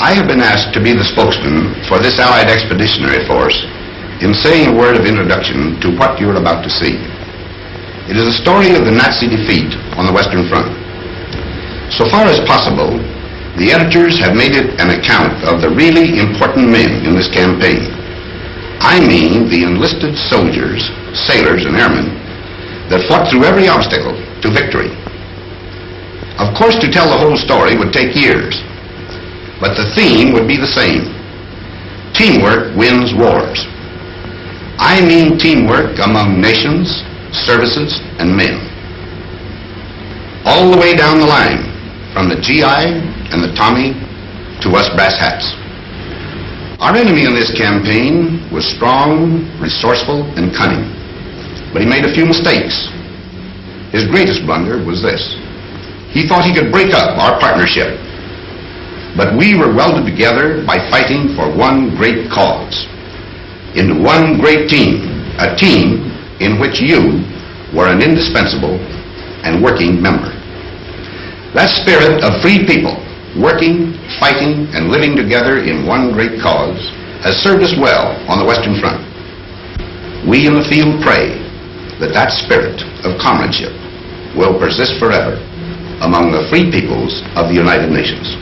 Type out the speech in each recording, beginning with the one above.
I have been asked to be the spokesman for this Allied Expeditionary Force in saying a word of introduction to what you're about to see. It is a story of the Nazi defeat on the Western Front. So far as possible, the editors have made it an account of the really important men in this campaign. I mean the enlisted soldiers, sailors, and airmen that fought through every obstacle to victory. Of course, to tell the whole story would take years, but the theme would be the same. Teamwork wins wars. I mean teamwork among nations, services, and men. All the way down the line, from the GI and the Tommy to us brass hats. Our enemy in this campaign was strong, resourceful, and cunning, but he made a few mistakes. His greatest blunder was this. He thought he could break up our partnership, but we were welded together by fighting for one great cause, into one great team, a team in which you were an indispensable and working member. That spirit of free people, working, fighting, and living together in one great cause, has served us well on the Western Front. We in the field pray that that spirit of comradeship will persist forever among the free peoples of the United Nations.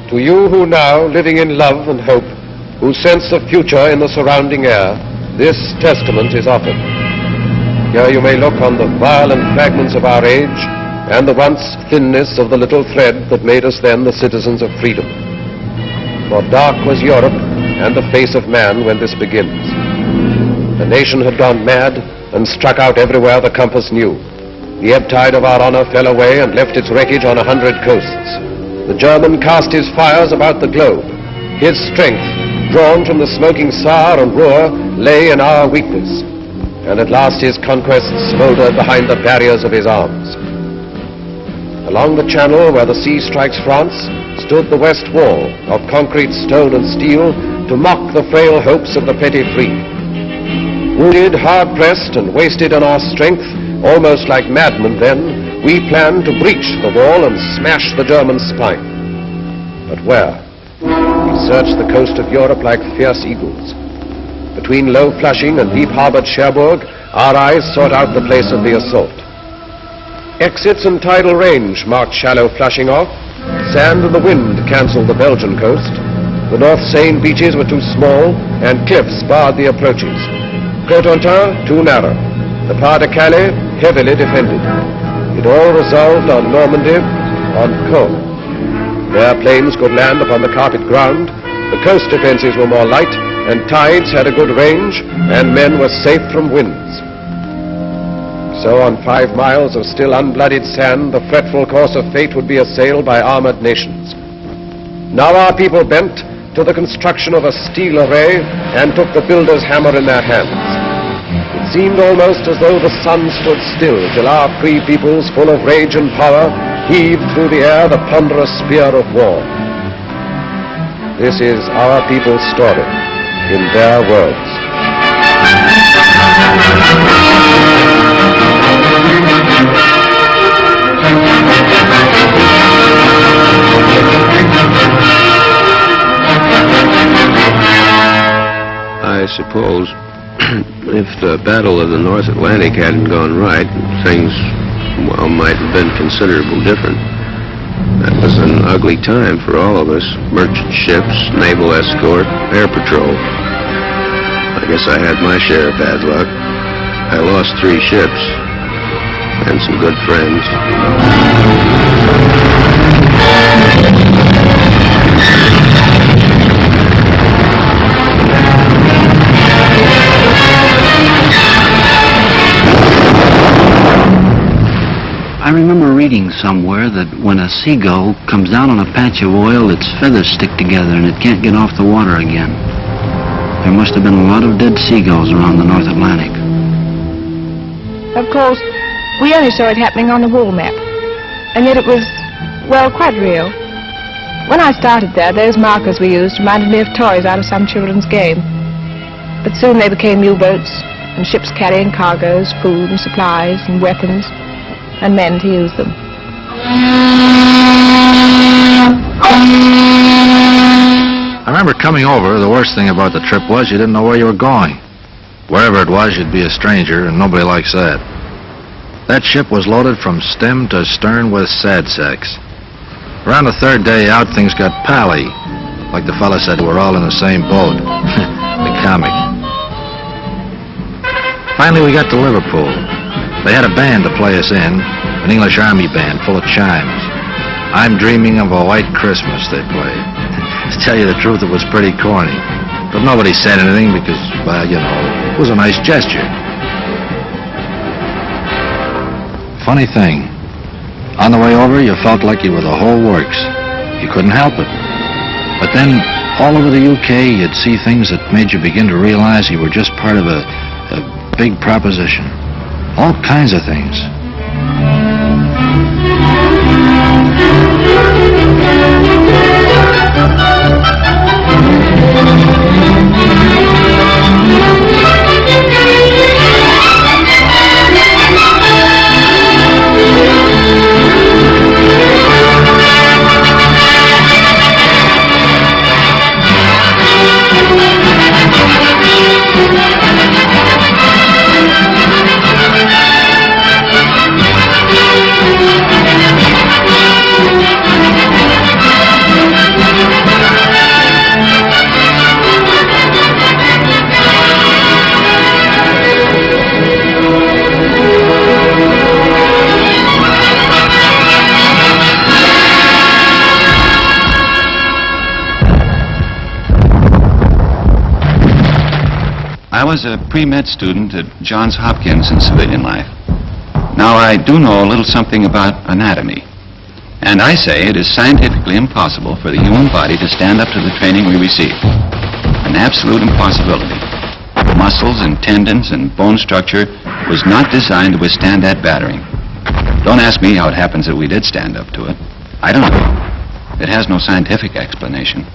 To you who now, living in love and hope, who sense the future in the surrounding air, this testament is offered. Here you may look on the violent fragments of our age and the once thinness of the little thread that made us then the citizens of freedom. For dark was Europe and the face of man when this begins. The nation had gone mad and struck out everywhere the compass knew. The ebb tide of our honor fell away and left its wreckage on 100 coasts. The German cast his fires about the globe. His strength, drawn from the smoking Saar and Ruhr, lay in our weakness. And at last his conquests smoldered behind the barriers of his arms. Along the channel where the sea strikes France stood the West Wall of concrete, stone, and steel to mock the frail hopes of the petty free. Wounded, hard-pressed, and wasted on our strength, almost like madmen then, we planned to breach the wall and smash the German spine. But where? We searched the coast of Europe like fierce eagles. Between low Flushing and deep-harbored Cherbourg, our eyes sought out the place of the assault. Exits and tidal range marked shallow Flushing off. Sand and the wind cancelled the Belgian coast. The North Seine beaches were too small, and cliffs barred the approaches. Cotentin, too narrow. The Pas de Calais, heavily defended. It all resolved on Normandy, on Caux. There planes could land upon the carpet ground, the coast defenses were more light, and tides had a good range, and men were safe from winds. So on 5 miles of still unbloodied sand, the fretful course of fate would be assailed by armored nations. Now our people bent to the construction of a steel array and took the builder's hammer in their hands. It seemed almost as though the sun stood still till our free peoples, full of rage and power, heaved through the air the ponderous spear of war. This is our people's story, in their words. I suppose if the Battle of the North Atlantic hadn't gone right, things, well, might have been considerably different. That was an ugly time for all of us. Merchant ships, naval escort, air patrol. I guess I had my share of bad luck. I lost 3 ships and some good friends. I remember reading somewhere that when a seagull comes down on a patch of oil, its feathers stick together and it can't get off the water again. There must have been a lot of dead seagulls around the North Atlantic. Of course, we only saw it happening on the wall map, and yet it was, well, quite real. When I started there, those markers we used reminded me of toys out of some children's game. But soon they became U-boats and ships carrying cargoes, food and supplies and weapons, and men to use them. I remember coming over, the worst thing about the trip was you didn't know where you were going. Wherever it was, you'd be a stranger, and nobody likes that. That ship was loaded from stem to stern with sad sacks. Around the third day out, things got pally. Like the fella said, we're all in the same boat. The comic. Finally, we got to Liverpool. They had a band to play us in, an English Army band full of chimes. I'm Dreaming of a White Christmas, they played. To tell you the truth, it was pretty corny. But nobody said anything because, well, you know, it was a nice gesture. Funny thing, on the way over, you felt like you were the whole works. You couldn't help it. But then, all over the UK, you'd see things that made you begin to realize you were just part of a big proposition. All kinds of things. I was a pre-med student at Johns Hopkins in civilian life. Now I do know a little something about anatomy. And I say it is scientifically impossible for the human body to stand up to the training we receive. An absolute impossibility. Muscles and tendons and bone structure was not designed to withstand that battering. Don't ask me how it happens that we did stand up to it. I don't know. It has no scientific explanation.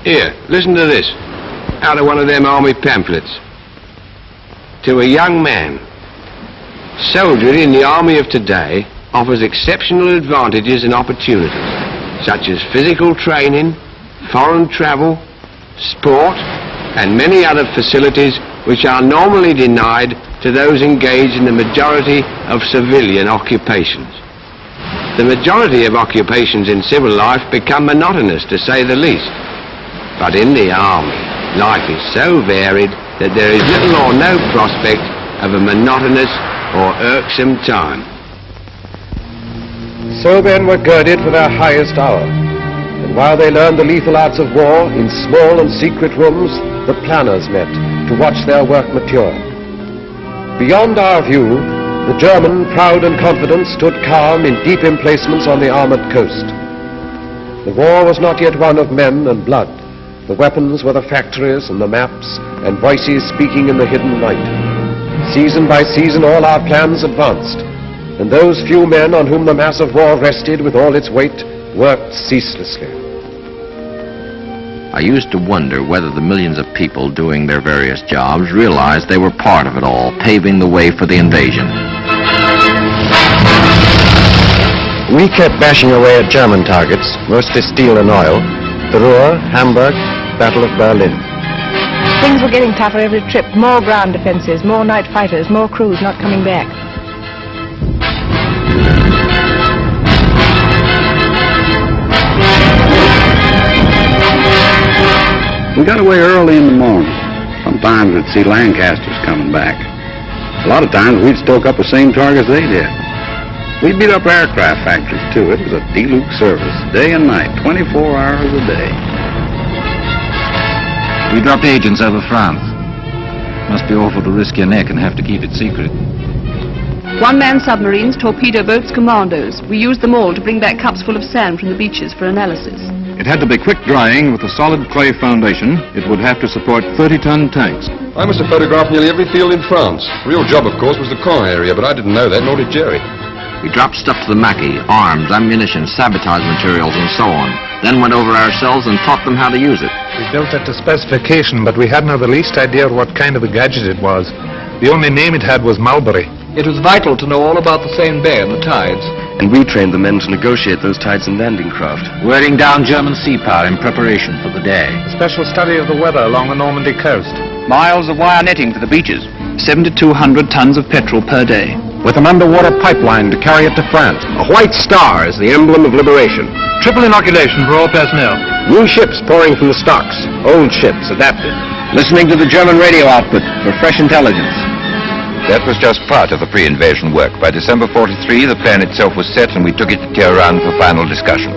Here, listen to this, out of one of them army pamphlets. To a young man, soldiering in the army of today offers exceptional advantages and opportunities, such as physical training, foreign travel, sport, and many other facilities which are normally denied to those engaged in the majority of civilian occupations. The majority of occupations in civil life become monotonous, to say the least. But in the army, life is so varied that there is little or no prospect of a monotonous or irksome time. So men were girded for their highest hour, and while they learned the lethal arts of war, in small and secret rooms, the planners met to watch their work mature. Beyond our view, the German, proud and confident, stood calm in deep emplacements on the armored coast. The war was not yet one of men and blood. The weapons were the factories and the maps and voices speaking in the hidden night. Season by season all our plans advanced, and those few men on whom the mass of war rested with all its weight worked ceaselessly. I used to wonder whether the millions of people doing their various jobs realized they were part of it all, paving the way for the invasion. We kept bashing away at German targets, mostly steel and oil. The Ruhr, Hamburg, Battle of Berlin. Things were getting tougher every trip. More ground defenses, more night fighters, more crews not coming back. We got away early in the morning. Sometimes we'd see Lancasters coming back. A lot of times we'd stoke up the same targets they did. We beat up aircraft factories, too. It was a D-Luke service, day and night, 24 hours a day. We dropped agents over France. Must be awful to risk your neck and have to keep it secret. One-man submarines, torpedo boats, commandos. We used them all to bring back cups full of sand from the beaches for analysis. It had to be quick drying with a solid clay foundation. It would have to support 30-ton tanks. I must have photographed nearly every field in France. The real job, of course, was the Caen area, but I didn't know that, nor did Jerry. We dropped stuff to the Mackie, arms, ammunition, sabotage materials, and so on. Then went over ourselves and taught them how to use it. We built it to specification, but we hadn't the least idea what kind of a gadget it was. The only name it had was Mulberry. It was vital to know all about the Seine Bay and the tides. And we trained the men to negotiate those tides and landing craft. Wearing down German sea power in preparation for the day. A special study of the weather along the Normandy coast. Miles of wire netting to the beaches. 7,200 tons of petrol per day. With an underwater pipeline to carry it to France. A white star is the emblem of liberation. Triple inoculation for all personnel. New ships pouring from the stocks. Old ships adapted. Listening to the German radio output for fresh intelligence. That was just part of the pre-invasion work. By December 43, the plan itself was set, and we took it to Tehran for final discussion.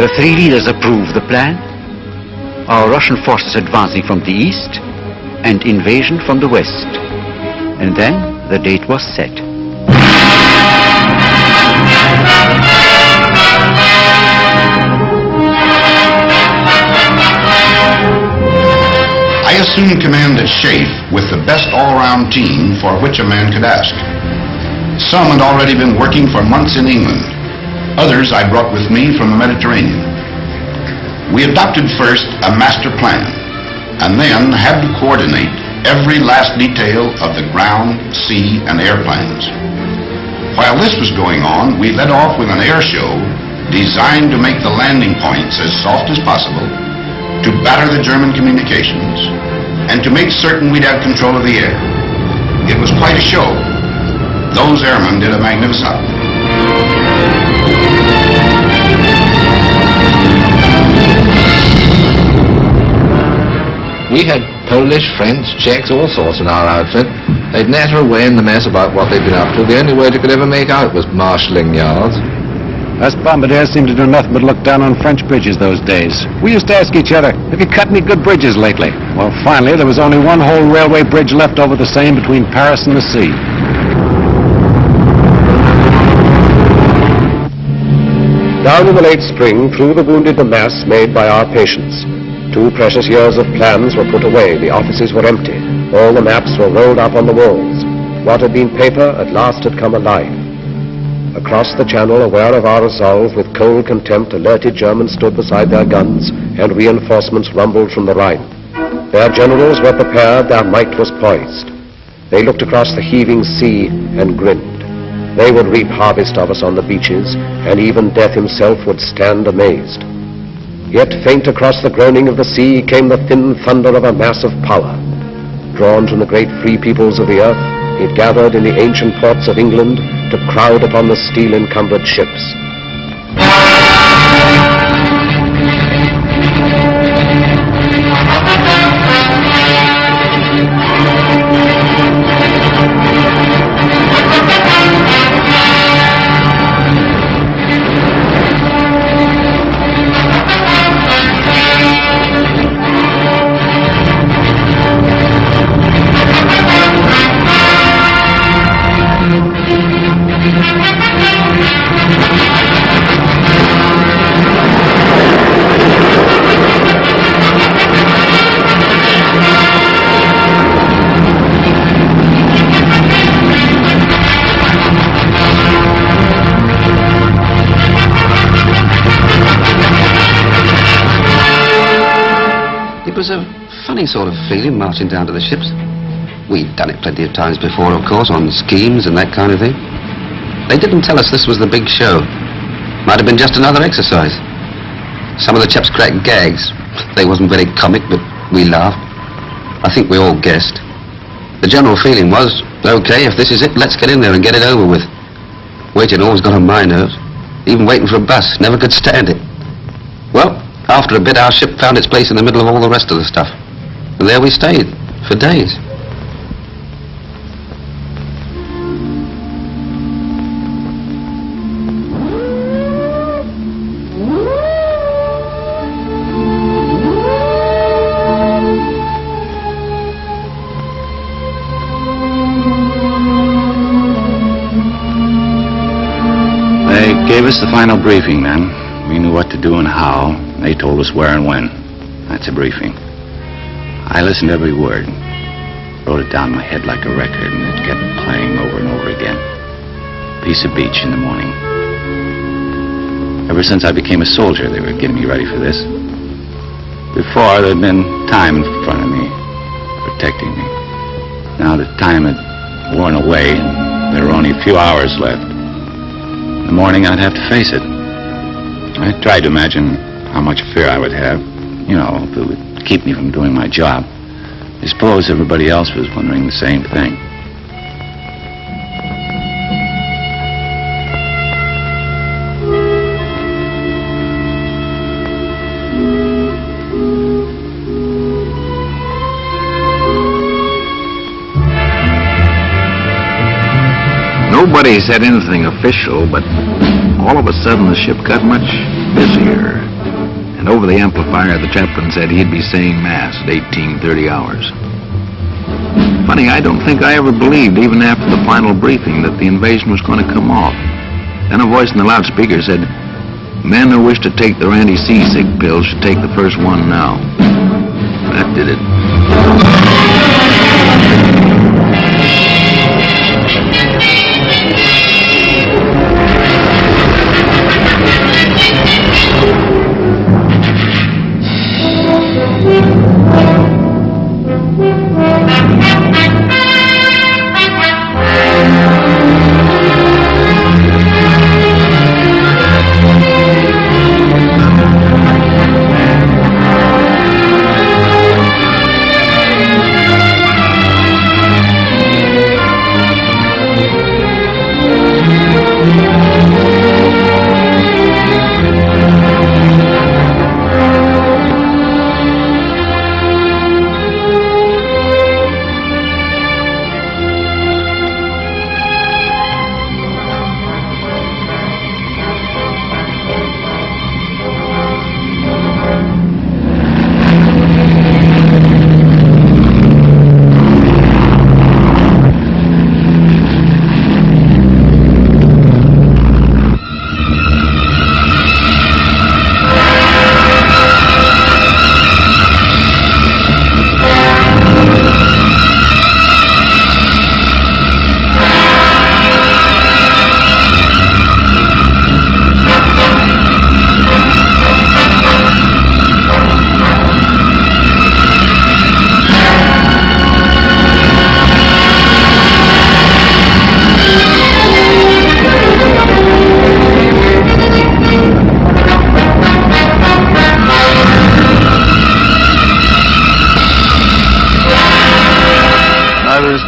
The three leaders approved the plan. Our Russian forces advancing from the east and invasion from the west. And then the date was set. I assumed command at Schaif with the best all-round team for which a man could ask. Some had already been working for months in England. Others I brought with me from the Mediterranean. We adopted first a master plan, and then had to coordinate every last detail of the ground, sea, and air plans. While this was going on, we led off with an air show designed to make the landing points as soft as possible, to batter the German communications, and to make certain we'd have control of the air. It was quite a show. Those airmen did a magnificent. We had Polish, French, Czechs, all sorts in our outfit. They'd natter away in the mess about what they'd been up to. The only word you could ever make out was marshalling yards. Us bombardiers seemed to do nothing but look down on French bridges those days. We used to ask each other, have you cut any good bridges lately? Well, finally, there was only one whole railway bridge left over the Seine between Paris and the sea. Down in the late spring, through the wounded the mass made by our patients. 2 precious years of plans were put away. The offices were empty. All the maps were rolled up on the walls. What had been paper at last had come alive. Across the channel, aware of our resolve, with cold contempt, alerted Germans stood beside their guns, and reinforcements rumbled from the Rhine. Their generals were prepared, their might was poised. They looked across the heaving sea and grinned. They would reap harvest of us on the beaches, and even death himself would stand amazed. Yet faint across the groaning of the sea came the thin thunder of a mass of power. Drawn from the great free peoples of the earth, it gathered in the ancient ports of England to crowd upon the steel-encumbered ships. It was a funny sort of feeling marching down to the ships. We'd done it plenty of times before, of course, on schemes and that kind of thing. They didn't tell us this was the big show. Might have been just another exercise. Some of the chaps cracked gags. They wasn't very comic, but we laughed. I think we all guessed. The general feeling was, okay, if this is it, let's get in there and get it over with. Waiting always got on my nerves. Even waiting for a bus, never could stand it. Well, after a bit, our ship found its place in the middle of all the rest of the stuff. And there we stayed, for days. gave us the final briefing then. We knew what to do and how. They told us where and when. That's a briefing. I listened to every word. Wrote it down in my head like a record, and it kept playing over and over again. Piece of beach in the morning. Ever since I became a soldier, they were getting me ready for this. Before, there'd been time in front of me, protecting me. Now the time had worn away, and there were only a few hours left. In the morning, I'd have to face it. I tried to imagine how much fear I would have, you know, if it would keep me from doing my job. I suppose everybody else was wondering the same thing. Nobody said anything official, but all of a sudden the ship got much busier. And over the amplifier, the chaplain said he'd be saying Mass at 18:30 hours. Funny, I don't think I ever believed, even after the final briefing, that the invasion was going to come off. Then a voice in the loudspeaker said, "Men who wish to take their anti-seasick pills should take the first one now." That did it.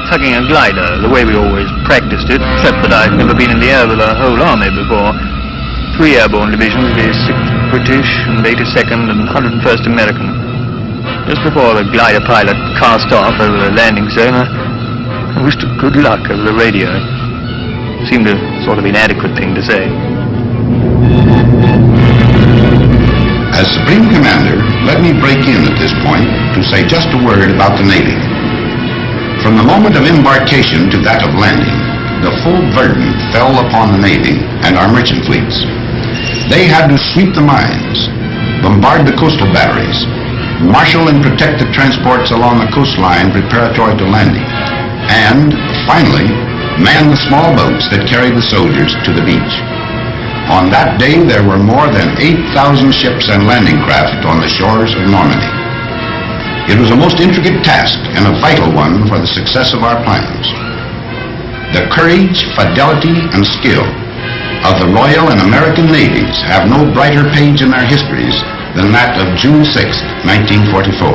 Tugging a glider, the way we always practiced it, except that I'd never been in the air with a whole army before. 3 airborne divisions, the 6th British and 82nd and 101st American. Just before the glider pilot cast off over the landing zone, I wished her good luck over the radio. It seemed a sort of inadequate thing to say. As Supreme Commander, let me break in at this point to say just a word about the Navy. From the moment of embarkation to that of landing, the full burden fell upon the Navy and our merchant fleets. They had to sweep the mines, bombard the coastal batteries, marshal and protect the transports along the coastline preparatory to landing, and, finally, man the small boats that carried the soldiers to the beach. On that day, there were more than 8,000 ships and landing craft on the shores of Normandy. It was a most intricate task and a vital one for the success of our plans. The courage, fidelity, and skill of the Royal and American Navies have no brighter page in their histories than that of June 6, 1944.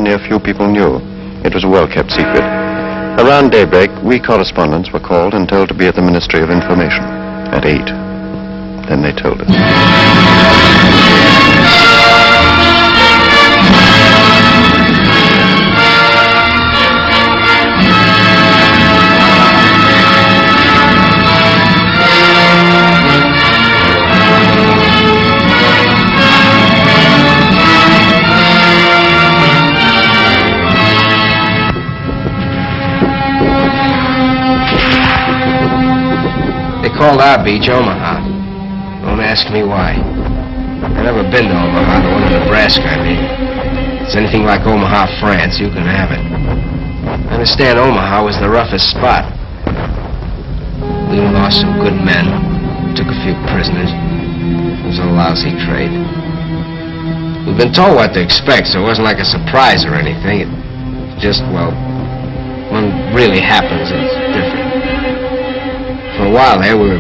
only a few people knew. It was a well-kept secret. Around daybreak, we correspondents were called and told to be at the Ministry of Information at 8. Then they told us. They called our beach Omaha. Don't ask me why. I've never been to Omaha, the one in Nebraska, I mean. If it's anything like Omaha, France, you can have it. I understand Omaha was the roughest spot. We lost some good men, took a few prisoners. It was a lousy trade. We've been told what to expect, so it wasn't like a surprise or anything. It just, well, when it really happens, it's different. For a while there, we were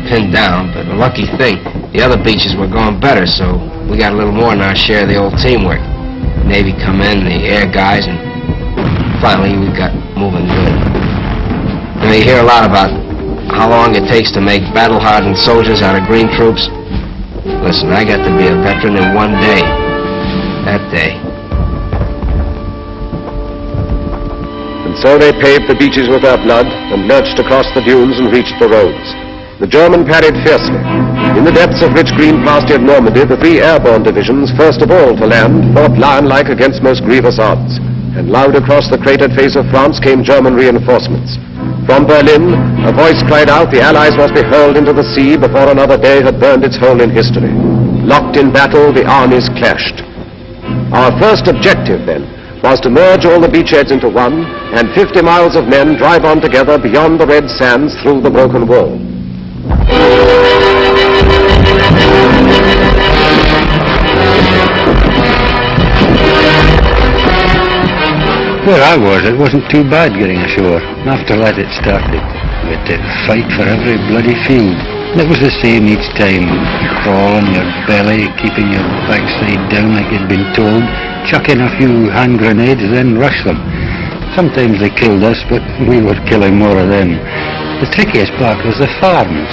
pinned down, but a lucky thing, the other beaches were going better, so we got a little more than our share of the old teamwork. Navy come in, the air guys, and finally we got moving good. You know, you hear a lot about how long it takes to make battle-hardened soldiers out of green troops. Listen, I got to be a veteran in one day. That day. And so they paved the beaches with their blood and lurched across the dunes and reached the roads. The German parried fiercely. In the depths of rich green pastured Normandy, the 3 airborne divisions, first of all to land, fought lion-like against most grievous odds. And loud across the cratered face of France came German reinforcements. From Berlin, a voice cried out the Allies must be hurled into the sea before another day had burned its hole in history. Locked in battle, the armies clashed. Our first objective, then, was to merge all the beachheads into one, and 50 miles of men drive on together beyond the red sands through the broken wall. Where I was, it wasn't too bad getting ashore. After that it started. We had to fight for every bloody field. It was the same each time. Crawl on your belly, keeping your backside down like you'd been told, chuck in a few hand grenades, then rush them. Sometimes they killed us, but we were killing more of them. The trickiest part was the farms.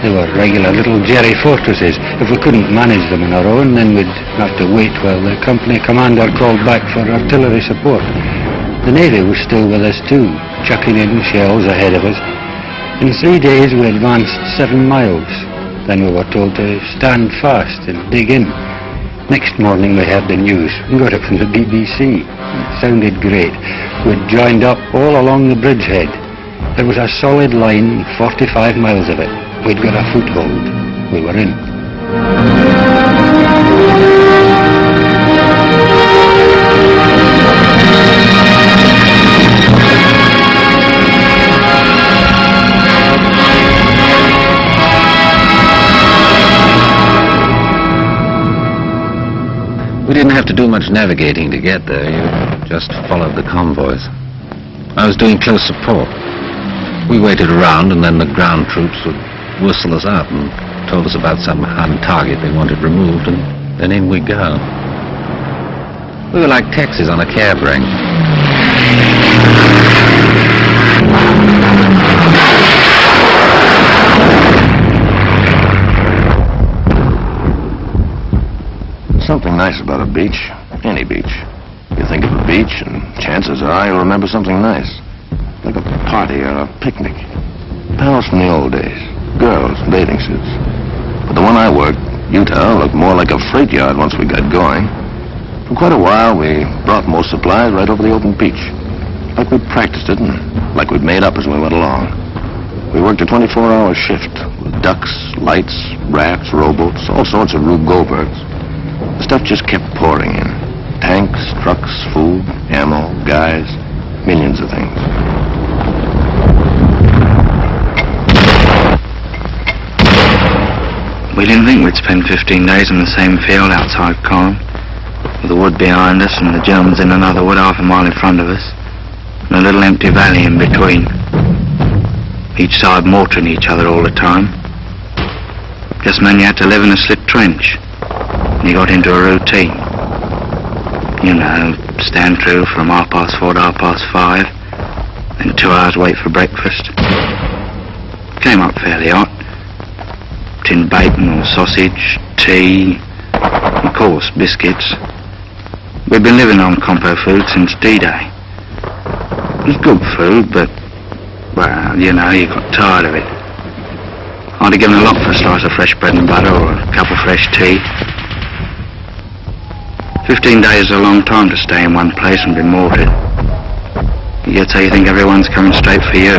They were regular little jerry fortresses. If we couldn't manage them on our own, then we'd have to wait while the company commander called back for artillery support. The Navy was still with us too, chucking in shells ahead of us. In 3 days we advanced 7 miles. Then we were told to stand fast and dig in. Next morning we heard the news. We got it from the BBC. It sounded great. We'd joined up all along the bridgehead. There was a solid line, 45 miles of it. We'd got a foothold. We were in. We didn't have to do much navigating to get there. You just followed the convoys. I was doing close support. We waited around, and then the ground troops would whistle us out and told us about some hard target they wanted removed, and then in we go. We were like taxis on a cab ring. Something nice about a beach, any beach. You think of a beach, and chances are you'll remember something nice. Like a party or a picnic. Pals from the old days. Girls, bathing suits. But the one I worked, Utah, looked more like a freight yard once we got going. For quite a while, we brought most supplies right over the open beach. Like we'd practiced it, and like we'd made up as we went along. We worked a 24-hour shift, with ducks, lights, rafts, rowboats, all sorts of Rube Goldbergs. The stuff just kept pouring in. Tanks, trucks, food, ammo, guys, millions of things. We didn't think we'd spend 15 days in the same field outside Corinth, with the wood behind us and the Germans in another wood half a mile in front of us, and a little empty valley in between. Each side mortaring each other all the time. Just meant you had to live in a slit trench, and you got into a routine. You know, stand through from 4:30 to 5:30, then 2 hours wait for breakfast. Came up fairly hot. Tin bacon or sausage, tea, of course, biscuits. We've been living on compo food since D-Day. It was good food, but, well, you know, you got tired of it. I'd have given a lot for a slice of fresh bread and butter or a cup of fresh tea. 15 days is a long time to stay in one place and be mortared. You get so you think everyone's coming straight for you.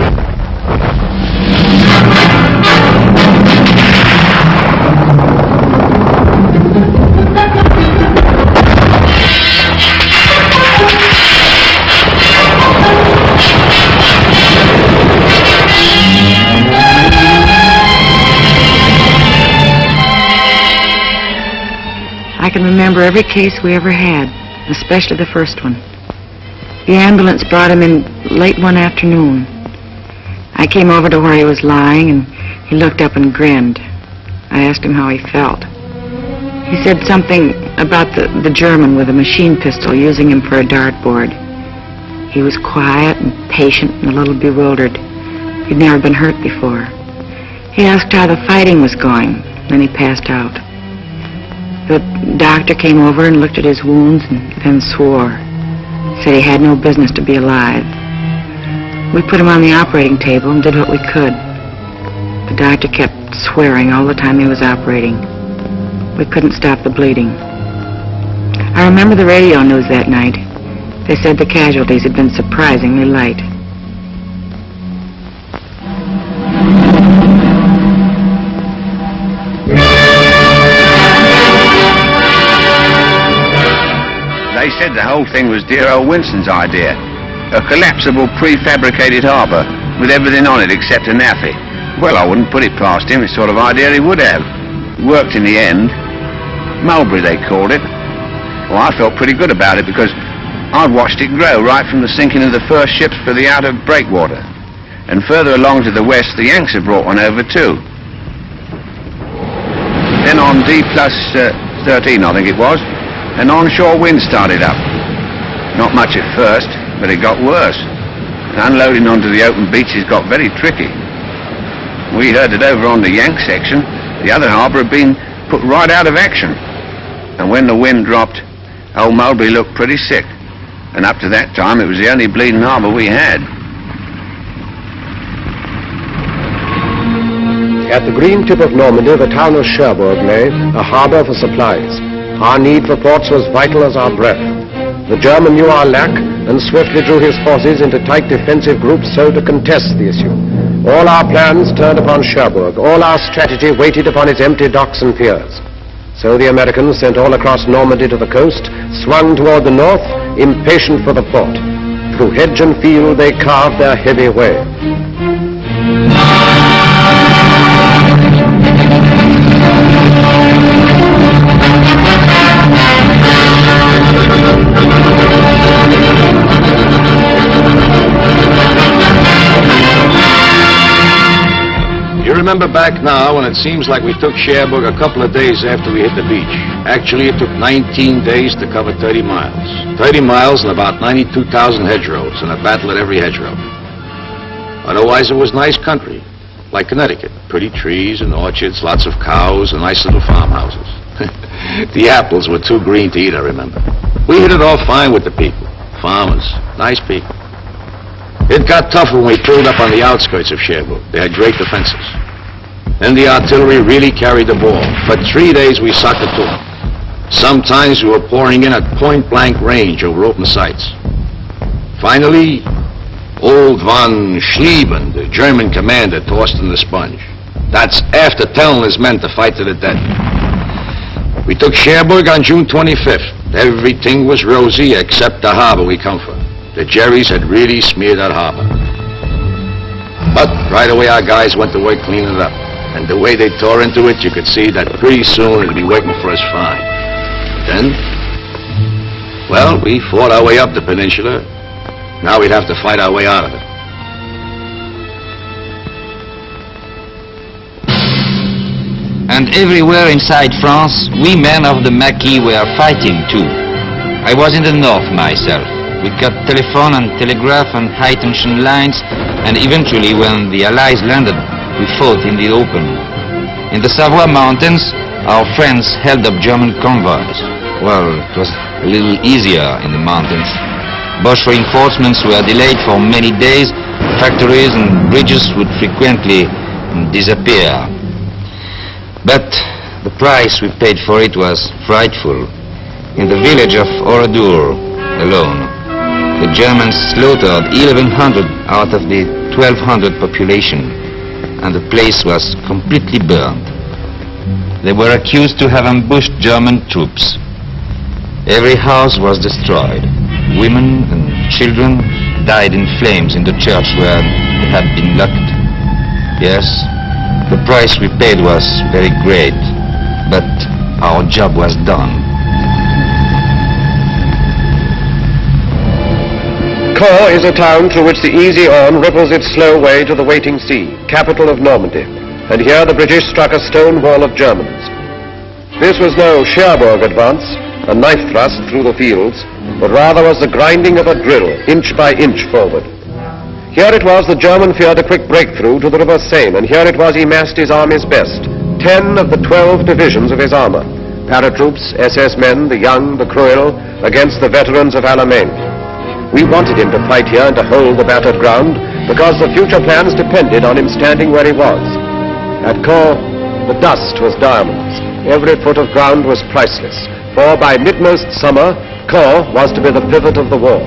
I can remember every case we ever had, especially the first one. The ambulance brought him in late one afternoon. I came over to where he was lying, and he looked up and grinned. I asked him how he felt. He said something about the German with a machine pistol using him for a dartboard. He was quiet and patient and a little bewildered. He'd never been hurt before. He asked how the fighting was going, then he passed out. The doctor came over and looked at his wounds and then swore. Said he had no business to be alive. We put him on the operating table and did what we could. The doctor kept swearing all the time he was operating. We couldn't stop the bleeding. I remember the radio news that night. They said the casualties had been surprisingly light. They said the whole thing was dear old Winston's idea. A collapsible prefabricated harbour with everything on it except a naffy. Well, I wouldn't put it past him, it's the sort of idea he would have. Worked in the end. Mulberry, they called it. Well, I felt pretty good about it because I'd watched it grow right from the sinking of the first ships for the outer breakwater. And further along to the west, the Yanks had brought one over too. Then on D+13, I think it was, an onshore wind started up. Not much at first, but it got worse. And unloading onto the open beaches got very tricky. We heard that over on the Yank section, the other harbour had been put right out of action. And when the wind dropped, old Mulberry looked pretty sick. And up to that time, it was the only bleeding harbour we had. At the green tip of Normandy, the town of Cherbourg lay, a harbour for supplies. Our need for ports was vital as our breath. The German knew our lack and swiftly drew his forces into tight defensive groups so to contest the issue. All our plans turned upon Cherbourg. All our strategy waited upon its empty docks and piers. So the Americans, sent all across Normandy to the coast, swung toward the north, impatient for the port. Through hedge and field they carved their heavy way. You remember back now when it seems like we took Cherbourg a couple of days after we hit the beach. Actually, it took 19 days to cover 30 miles. 30 miles and about 92,000 hedgerows, and a battle at every hedgerow. Otherwise, it was nice country, like Connecticut. Pretty trees and orchards, lots of cows, and nice little farmhouses. The apples were too green to eat, I remember. We hit it all fine with the people. Farmers, nice people. It got tougher when we pulled up on the outskirts of Cherbourg. They had great defenses. Then the artillery really carried the ball. For 3 days we sucked it to them. Sometimes we were pouring in at point-blank range over open sights. Finally, old von Schlieben, the German commander, tossed in the sponge. That's after telling his men to fight to the death. We took Cherbourg on June 25th. Everything was rosy except the harbor we come from. The Jerrys had really smeared that harbor. But right away our guys went to work cleaning it up. And the way they tore into it, you could see that pretty soon it'd be waiting for us fine. Then, well, we fought our way up the peninsula. Now we'd have to fight our way out of it. And everywhere inside France, we men of the Maquis were fighting too. I was in the north myself. We cut telephone and telegraph and high-tension lines, and eventually, when the Allies landed, we fought in the open. In the Savoy Mountains, our friends held up German convoys. Well, it was a little easier in the mountains. Boche reinforcements were delayed for many days. Factories and bridges would frequently disappear. But the price we paid for it was frightful. In the village of Oradour alone, the Germans slaughtered 1,100 out of the 1,200 population, and the place was completely burned. They were accused to have ambushed German troops. Every house was destroyed. Women and children died in flames in the church where they had been locked. Yes, the price we paid was very great, but our job was done. Caen is a town through which the easy Orne ripples its slow way to the waiting sea, capital of Normandy, and here the British struck a stone wall of Germans. This was no Cherbourg advance, a knife thrust through the fields, but rather was the grinding of a drill, inch by inch forward. Here it was the German feared a quick breakthrough to the River Seine, and here it was he massed his army's best, 10 of the 12 divisions of his armor, paratroops, SS men, the young, the cruel, against the veterans of Alamein. We wanted him to fight here and to hold the battered ground, because the future plans depended on him standing where he was. At Caen, the dust was diamonds. Every foot of ground was priceless, for by midmost summer, Caen was to be the pivot of the war.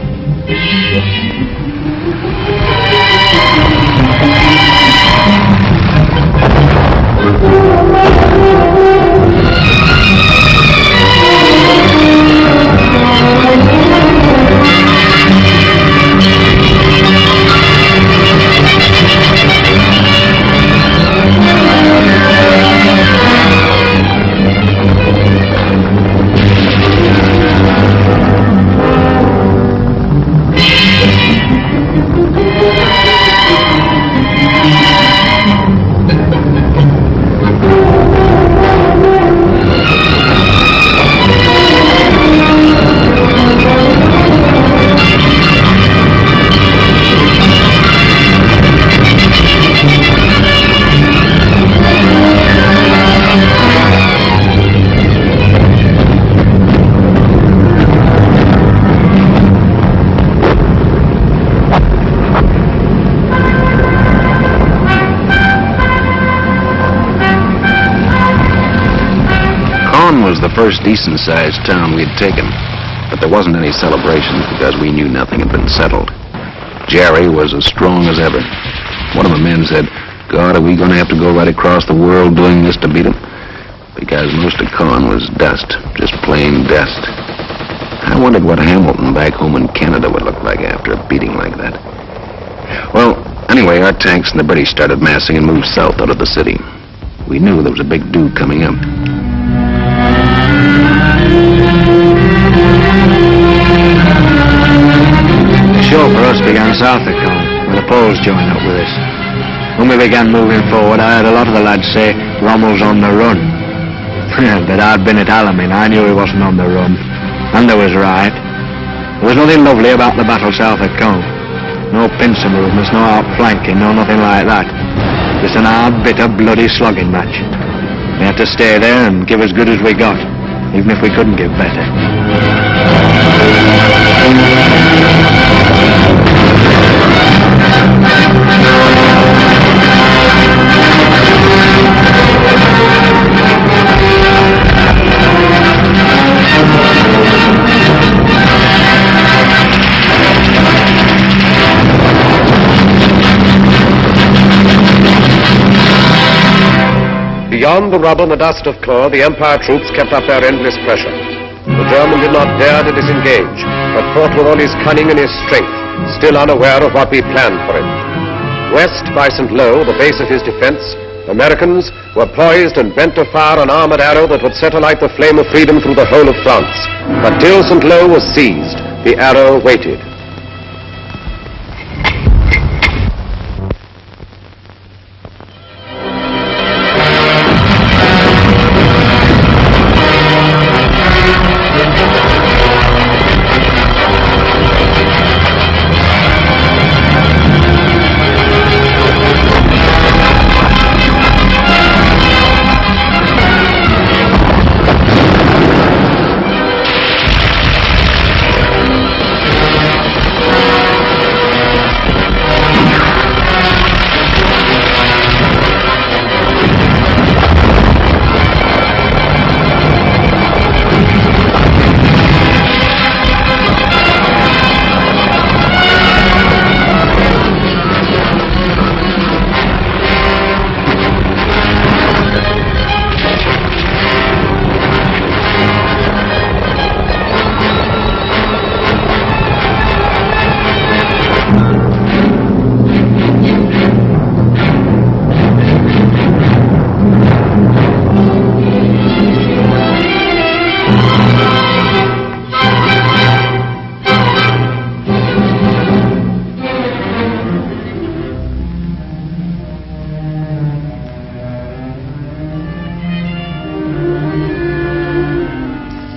Was the first decent-sized town we'd taken, but there wasn't any celebrations because we knew nothing had been settled. Jerry was as strong as ever. One of the men said, "God, are we going to have to go right across the world doing this to beat them?" Because most of Caen was dust, just plain dust. I wondered what Hamilton back home in Canada would look like after a beating like that. Well, anyway, our tanks and the British started massing and moved south out of the city. We knew there was a big do coming up. The show for us began south of Caen, when the Poles joined up with us. When we began moving forward, I heard a lot of the lads say Rommel's on the run. But I'd been at Alamein, I knew he wasn't on the run. And they was right. There was nothing lovely about the battle south of Caen. No pincer movements, no outflanking, no nothing like that. Just an hard, bitter, bloody slogging match. We had to stay there and give as good as we got, even if we couldn't give better. Beyond the rubble and the dust of Caen, the Empire troops kept up their endless pressure. The German did not dare to disengage, but fought with all his cunning and his strength, still unaware of what we planned for him. West by St. Lo, the base of his defense, Americans were poised and bent to fire an armored arrow that would set alight the flame of freedom through the whole of France. But till St. Lo was seized, the arrow waited.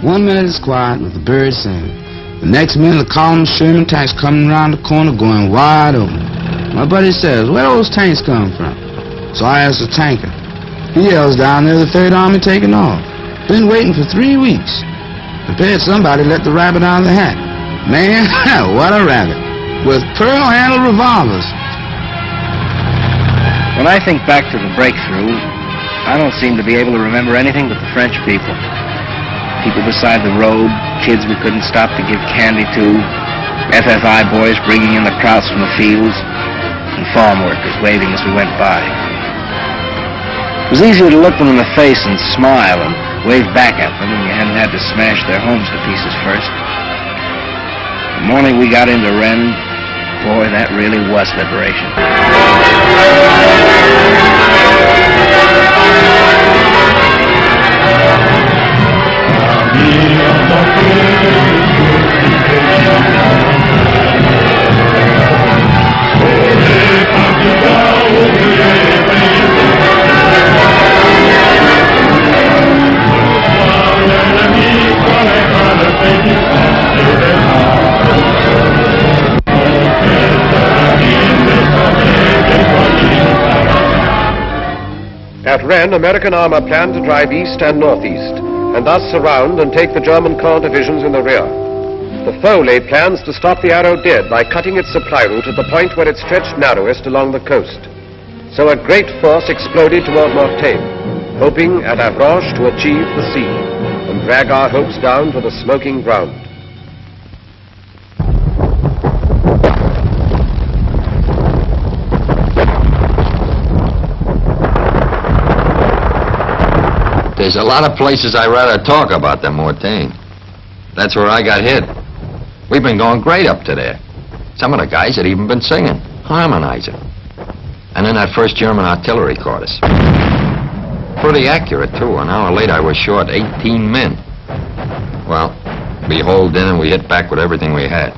1 minute it's quiet with the birds singing. The next minute the column Sherman tanks coming around the corner going wide open. My buddy says, where those tanks come from? So I asked the tanker. He yells down there the Third Army taking off. Been waiting for 3 weeks. Prepared somebody let the rabbit out of the hat. Man, what a rabbit. With pearl-handled revolvers. When I think back to the breakthrough, I don't seem to be able to remember anything but the French people. People beside the road, kids we couldn't stop to give candy to, FFI boys bringing in the krauts from the fields, and farm workers waving as we went by. It was easier to look them in the face and smile and wave back at them when you hadn't had to smash their homes to pieces first. The morning we got into Rennes, boy, that really was liberation. At Rennes, American armor planned to drive east and northeast, and thus surround and take the German corps divisions in the rear. The foe laid plans to stop the arrow dead by cutting its supply route at the point where it stretched narrowest along the coast. So a great force exploded toward Mortagne, hoping at Avranches to achieve the sea and drag our hopes down to the smoking ground. There's a lot of places I'd rather talk about than Mortagne. That's where I got hit. We've been going great up to there. Some of the guys had even been singing, harmonizing. And then that first German artillery caught us. Pretty accurate, too. An hour later, I was short 18 men. Well, we holed in and we hit back with everything we had.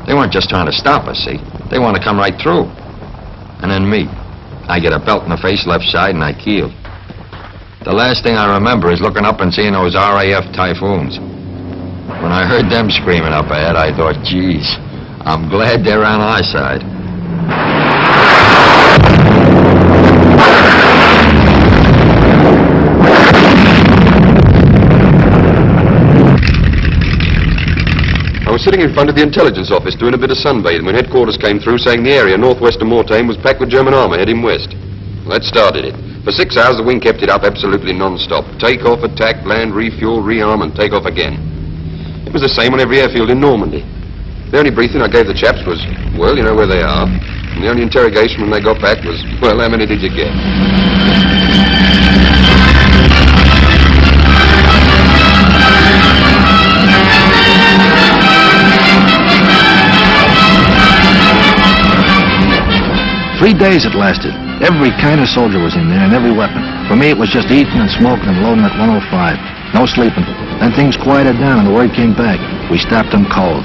They weren't just trying to stop us, see? They wanted to come right through. And then me. I get a belt in the face left side and I keeled. The last thing I remember is looking up and seeing those RAF Typhoons. When I heard them screaming up ahead, I thought, geez, I'm glad they're on our side. I was sitting in front of the intelligence office doing a bit of sunbathing when headquarters came through saying the area northwest of Mortagne was packed with German armor heading west. Well, that started it. For 6 hours, the wind kept it up absolutely non-stop. Take off, attack, land, refuel, rearm, and take off again. It was the same on every airfield in Normandy. The only briefing I gave the chaps was, well, you know where they are. And the only interrogation when they got back was, well, how many did you get? 3 days it lasted. Every kind of soldier was in there and every weapon. For me, it was just eating and smoking and loading at 105. No sleeping. Then things quieted down and the word came back. We stopped them cold.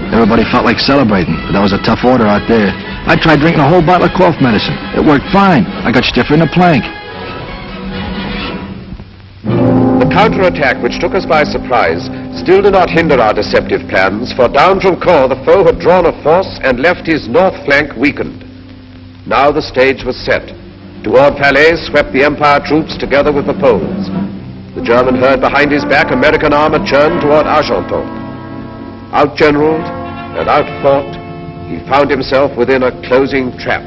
Everybody felt like celebrating, but that was a tough order out there. I tried drinking a whole bottle of cough medicine. It worked fine. I got stiffer than a plank. The counterattack, which took us by surprise, still did not hinder our deceptive plans, for down from Caen the foe had drawn a force and left his north flank weakened. Now the stage was set. Toward Calais swept the Empire troops together with the Poles. The German heard behind his back American armor churn toward Argenton. Outgeneraled and outfought, he found himself within a closing trap.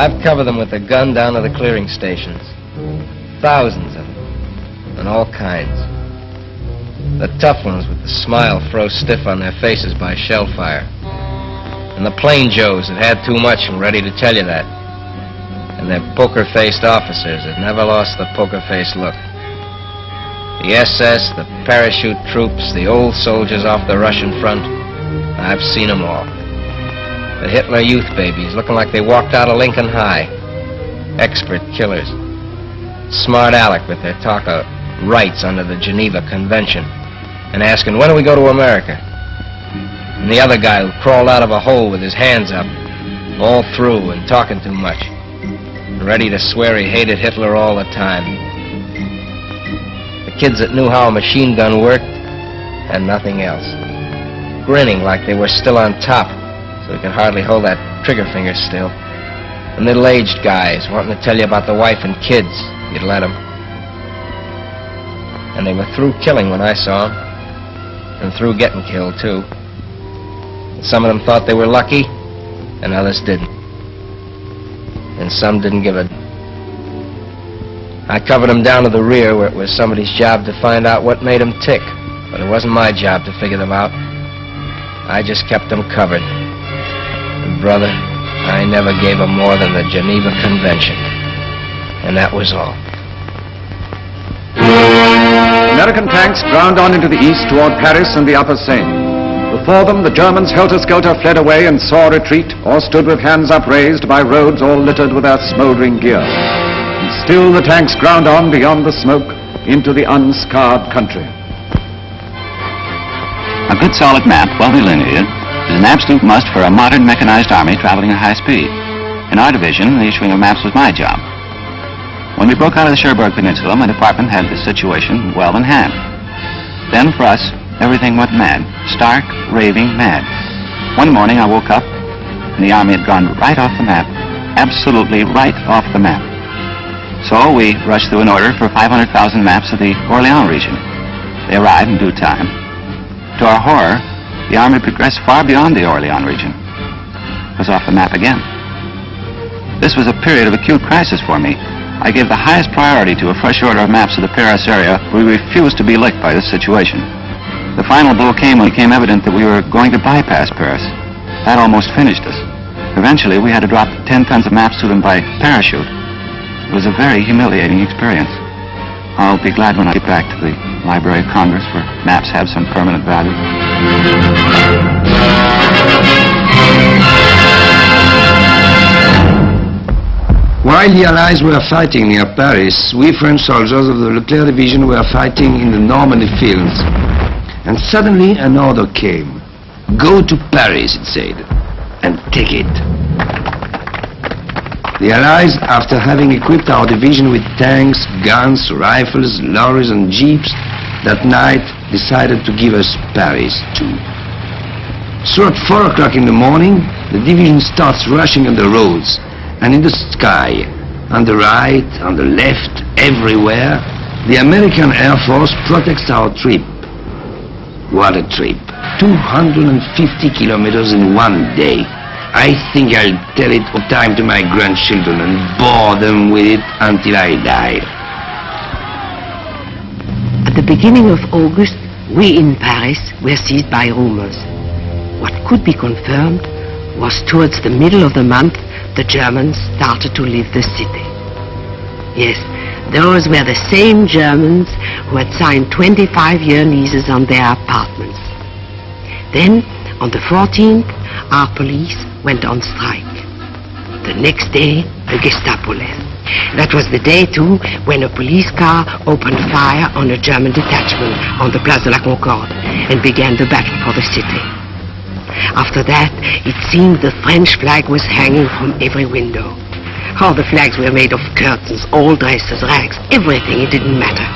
I've covered them with a gun down to the clearing stations. Thousands of them. And all kinds. The tough ones with the smile froze stiff on their faces by shell fire. And the plain Joes that had too much and ready to tell you that. And their poker-faced officers that never lost the poker-faced look. The SS, the parachute troops, the old soldiers off the Russian front. I've seen them all. The Hitler youth babies looking like they walked out of Lincoln High. Expert killers. Smart Alec with their talk of rights under the Geneva Convention. And asking, when do we go to America? And the other guy who crawled out of a hole with his hands up. All through and talking too much. Ready to swear he hated Hitler all the time. The kids that knew how a machine gun worked and nothing else. Grinning like they were still on top, so he could hardly hold that trigger finger still. The middle-aged guys wanting to tell you about the wife and kids. You'd let them. And they were through killing when I saw them. And through getting killed, too. And some of them thought they were lucky, and others didn't. And some didn't give a... I covered them down to the rear where it was somebody's job to find out what made them tick. But it wasn't my job to figure them out. I just kept them covered. And brother, I never gave them more than the Geneva Convention. And that was all. American tanks ground on into the east toward Paris and the Upper Seine. Before them, the Germans helter-skelter fled away and saw retreat, or stood with hands upraised by roads all littered with their smoldering gear. And still the tanks ground on beyond the smoke into the unscarred country. A good solid map, well delineated, is an absolute must for a modern mechanized army traveling at high speed. In our division, the issuing of maps was my job. When we broke out of the Cherbourg Peninsula, my department had the situation well in hand. Then, for us, everything went mad. Stark, raving mad. One morning I woke up, and the army had gone right off the map. Absolutely right off the map. So we rushed through an order for 500,000 maps of the Orléans region. They arrived in due time. To our horror, the army progressed far beyond the Orléans region. It was off the map again. This was a period of acute crisis for me. I gave the highest priority to a fresh order of maps of the Paris area. We refused to be licked by this situation. The final blow came when it became evident that we were going to bypass Paris. That almost finished us. Eventually, we had to drop 10 tons of maps to them by parachute. It was a very humiliating experience. I'll be glad when I get back to the Library of Congress where maps have some permanent value. While the Allies were fighting near Paris, we French soldiers of the Leclerc Division were fighting in the Normandy fields. And suddenly an order came. Go to Paris, it said, and take it. The Allies, after having equipped our division with tanks, guns, rifles, lorries and jeeps, that night decided to give us Paris too. So at 4 o'clock in the morning, the division starts rushing on the roads. And in the sky, on the right, on the left, everywhere, the American Air Force protects our trip. What a trip. 250 kilometers in one day. I think I'll tell it all time to my grandchildren and bore them with it until I die. At the beginning of August, we in Paris were seized by rumors. What could be confirmed was towards the middle of the month the Germans started to leave the city. Yes, those were the same Germans who had signed 25-year leases on their apartments. Then, on the 14th, our police went on strike. The next day, the Gestapo left. That was the day, too, when a police car opened fire on a German detachment on the Place de la Concorde and began the battle for the city. After that, it seemed the French flag was hanging from every window. All the flags were made of curtains, old dresses, rags, everything, it didn't matter.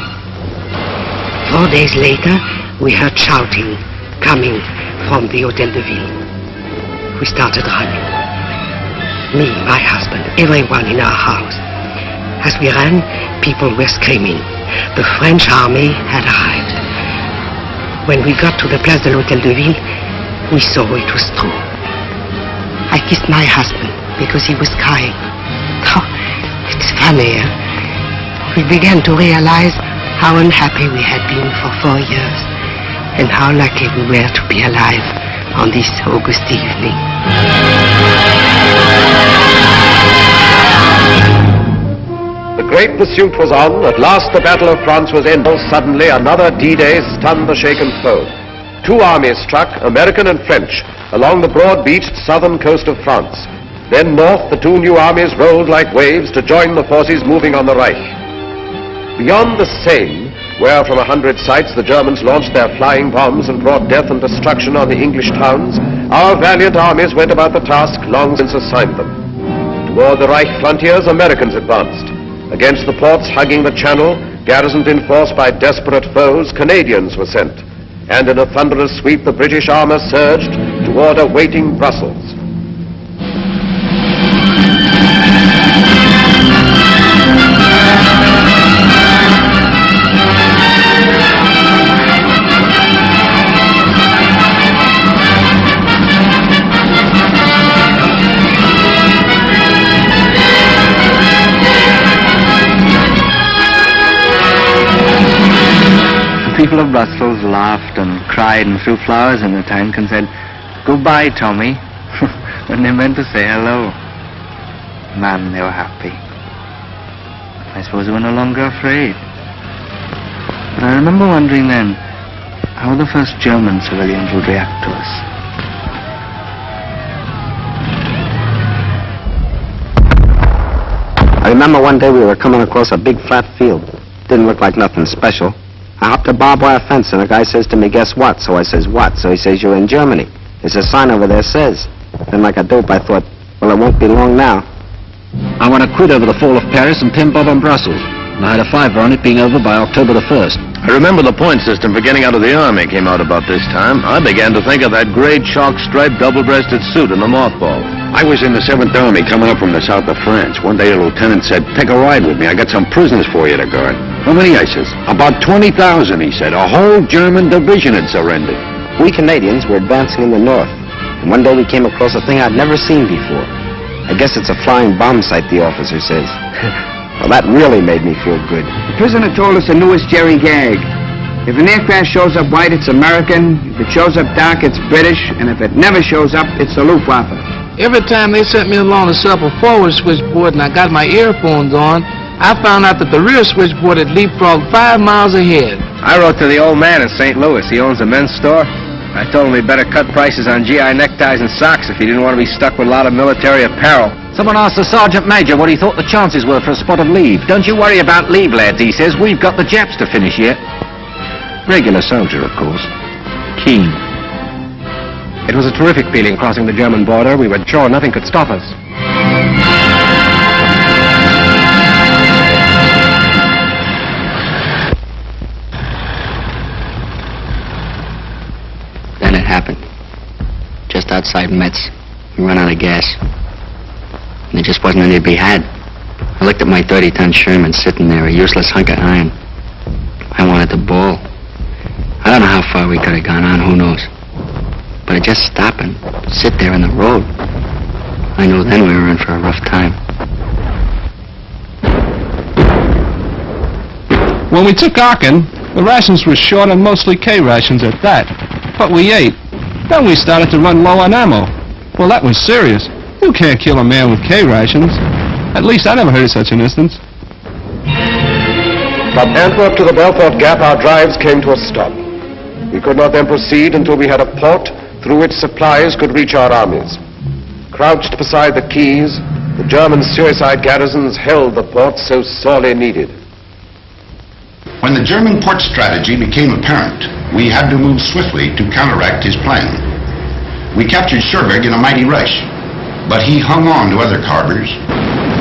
4 days later, we heard shouting coming from the Hotel de Ville. We started running. Me, my husband, everyone in our house. As we ran, people were screaming. The French army had arrived. When we got to the Place de l'Hotel de Ville, we saw it was true. I kissed my husband because he was crying. It's funny. We began to realize how unhappy we had been for 4 years and how lucky we were to be alive on this August evening. The great pursuit was on. At last the Battle of France was ended. Suddenly another D-Day stunned the shaken foe. 2 armies struck, American and French, along the broad-beached southern coast of France. Then north, the 2 new armies rolled like waves to join the forces moving on the Reich. Beyond the Seine, where from 100 sites the Germans launched their flying bombs and brought death and destruction on the English towns, our valiant armies went about the task long since assigned them. Toward the Reich frontiers, Americans advanced. Against the ports hugging the Channel, garrisoned in force by desperate foes, Canadians were sent. And in a thunderous sweep, the British armor surged toward awaiting Brussels. People of Brussels laughed and cried and threw flowers in the tank and said, "Goodbye, Tommy," when they meant to say hello. Man, they were happy. I suppose they were no longer afraid. But I remember wondering then how the first German civilians would react to us. I remember one day we were coming across a big flat field. Didn't look like nothing special. I hopped a barbed wire fence and a guy says to me, "Guess what?" So I says, "What?" So he says, "You're in Germany." There's a sign over there says. Then like a dope I thought, well, it won't be long now. I want to quit over the fall of Paris and pin Bob on Brussels. And I had a fiver on it being over by October the 1st. I remember the point system for getting out of the Army came out about this time. I began to think of that great chalk-striped double-breasted suit in the mothball. I was in the 7th Army coming up from the south of France. One day a lieutenant said, "Take a ride with me. I got some prisoners for you to guard." "How many?" I says. "About 20,000, he said. A whole German division had surrendered." We Canadians were advancing in the north. And one day we came across a thing I'd never seen before. I guess it's a flying bomb site, the officer says. Well, that really made me feel good. The prisoner told us the newest Jerry gag. If an aircraft shows up white, it's American. If it shows up dark, it's British. And if it never shows up, it's the Luftwaffe. Every time they sent me along the supple forward switchboard and I got my earphones on, I found out that the rear switchboard had leapfrogged 5 miles ahead. I wrote to the old man in St. Louis. He owns a men's store. I told him he'd better cut prices on GI neckties and socks if he didn't want to be stuck with a lot of military apparel. Someone asked the Sergeant Major what he thought the chances were for a spot of leave. "Don't you worry about leave, lads," he says. "We've got the Japs to finish yet." Regular soldier, of course. Keen. It was a terrific feeling crossing the German border. We were sure nothing could stop us. Then it happened. Just outside Metz, we ran out of gas. And there just wasn't any to be had. I looked at my 30-ton Sherman sitting there, a useless hunk of iron. I wanted to bawl. I don't know how far we could have gone on, who knows. But just stop and sit there in the road. I knew then we were in for a rough time. When we took Aachen, the rations were short and mostly K rations at that. But we ate. Then we started to run low on ammo. Well, that was serious. You can't kill a man with K rations. At least I never heard of such an instance. From Antwerp to the Belfort Gap, our drives came to a stop. We could not then proceed until we had a port through which supplies could reach our armies. Crouched beside the quays, the German suicide garrisons held the port so sorely needed. When the German port strategy became apparent, we had to move swiftly to counteract his plan. We captured Cherbourg in a mighty rush, but he hung on to other harbors,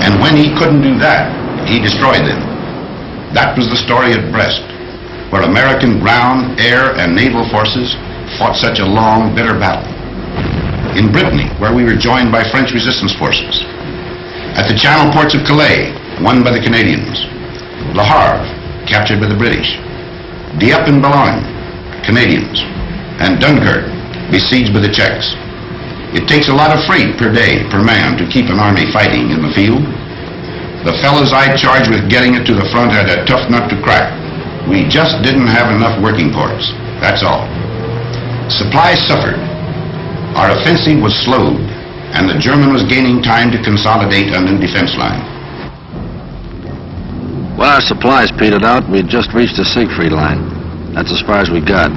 and when he couldn't do that, he destroyed them. That was the story at Brest, where American ground, air, and naval forces fought such a long, bitter battle. In Brittany, where we were joined by French resistance forces. At the channel ports of Calais, won by the Canadians. Le Havre, captured by the British. Dieppe and Boulogne, Canadians. And Dunkirk, besieged by the Czechs. It takes a lot of freight per day, per man, to keep an army fighting in the field. The fellows I charged with getting it to the front had a tough nut to crack. We just didn't have enough working corps. That's all. Supplies suffered. Our offensive was slowed, and the German was gaining time to consolidate on the defense line. When our supplies petered out, we'd just reached the Siegfried line. That's as far as we got.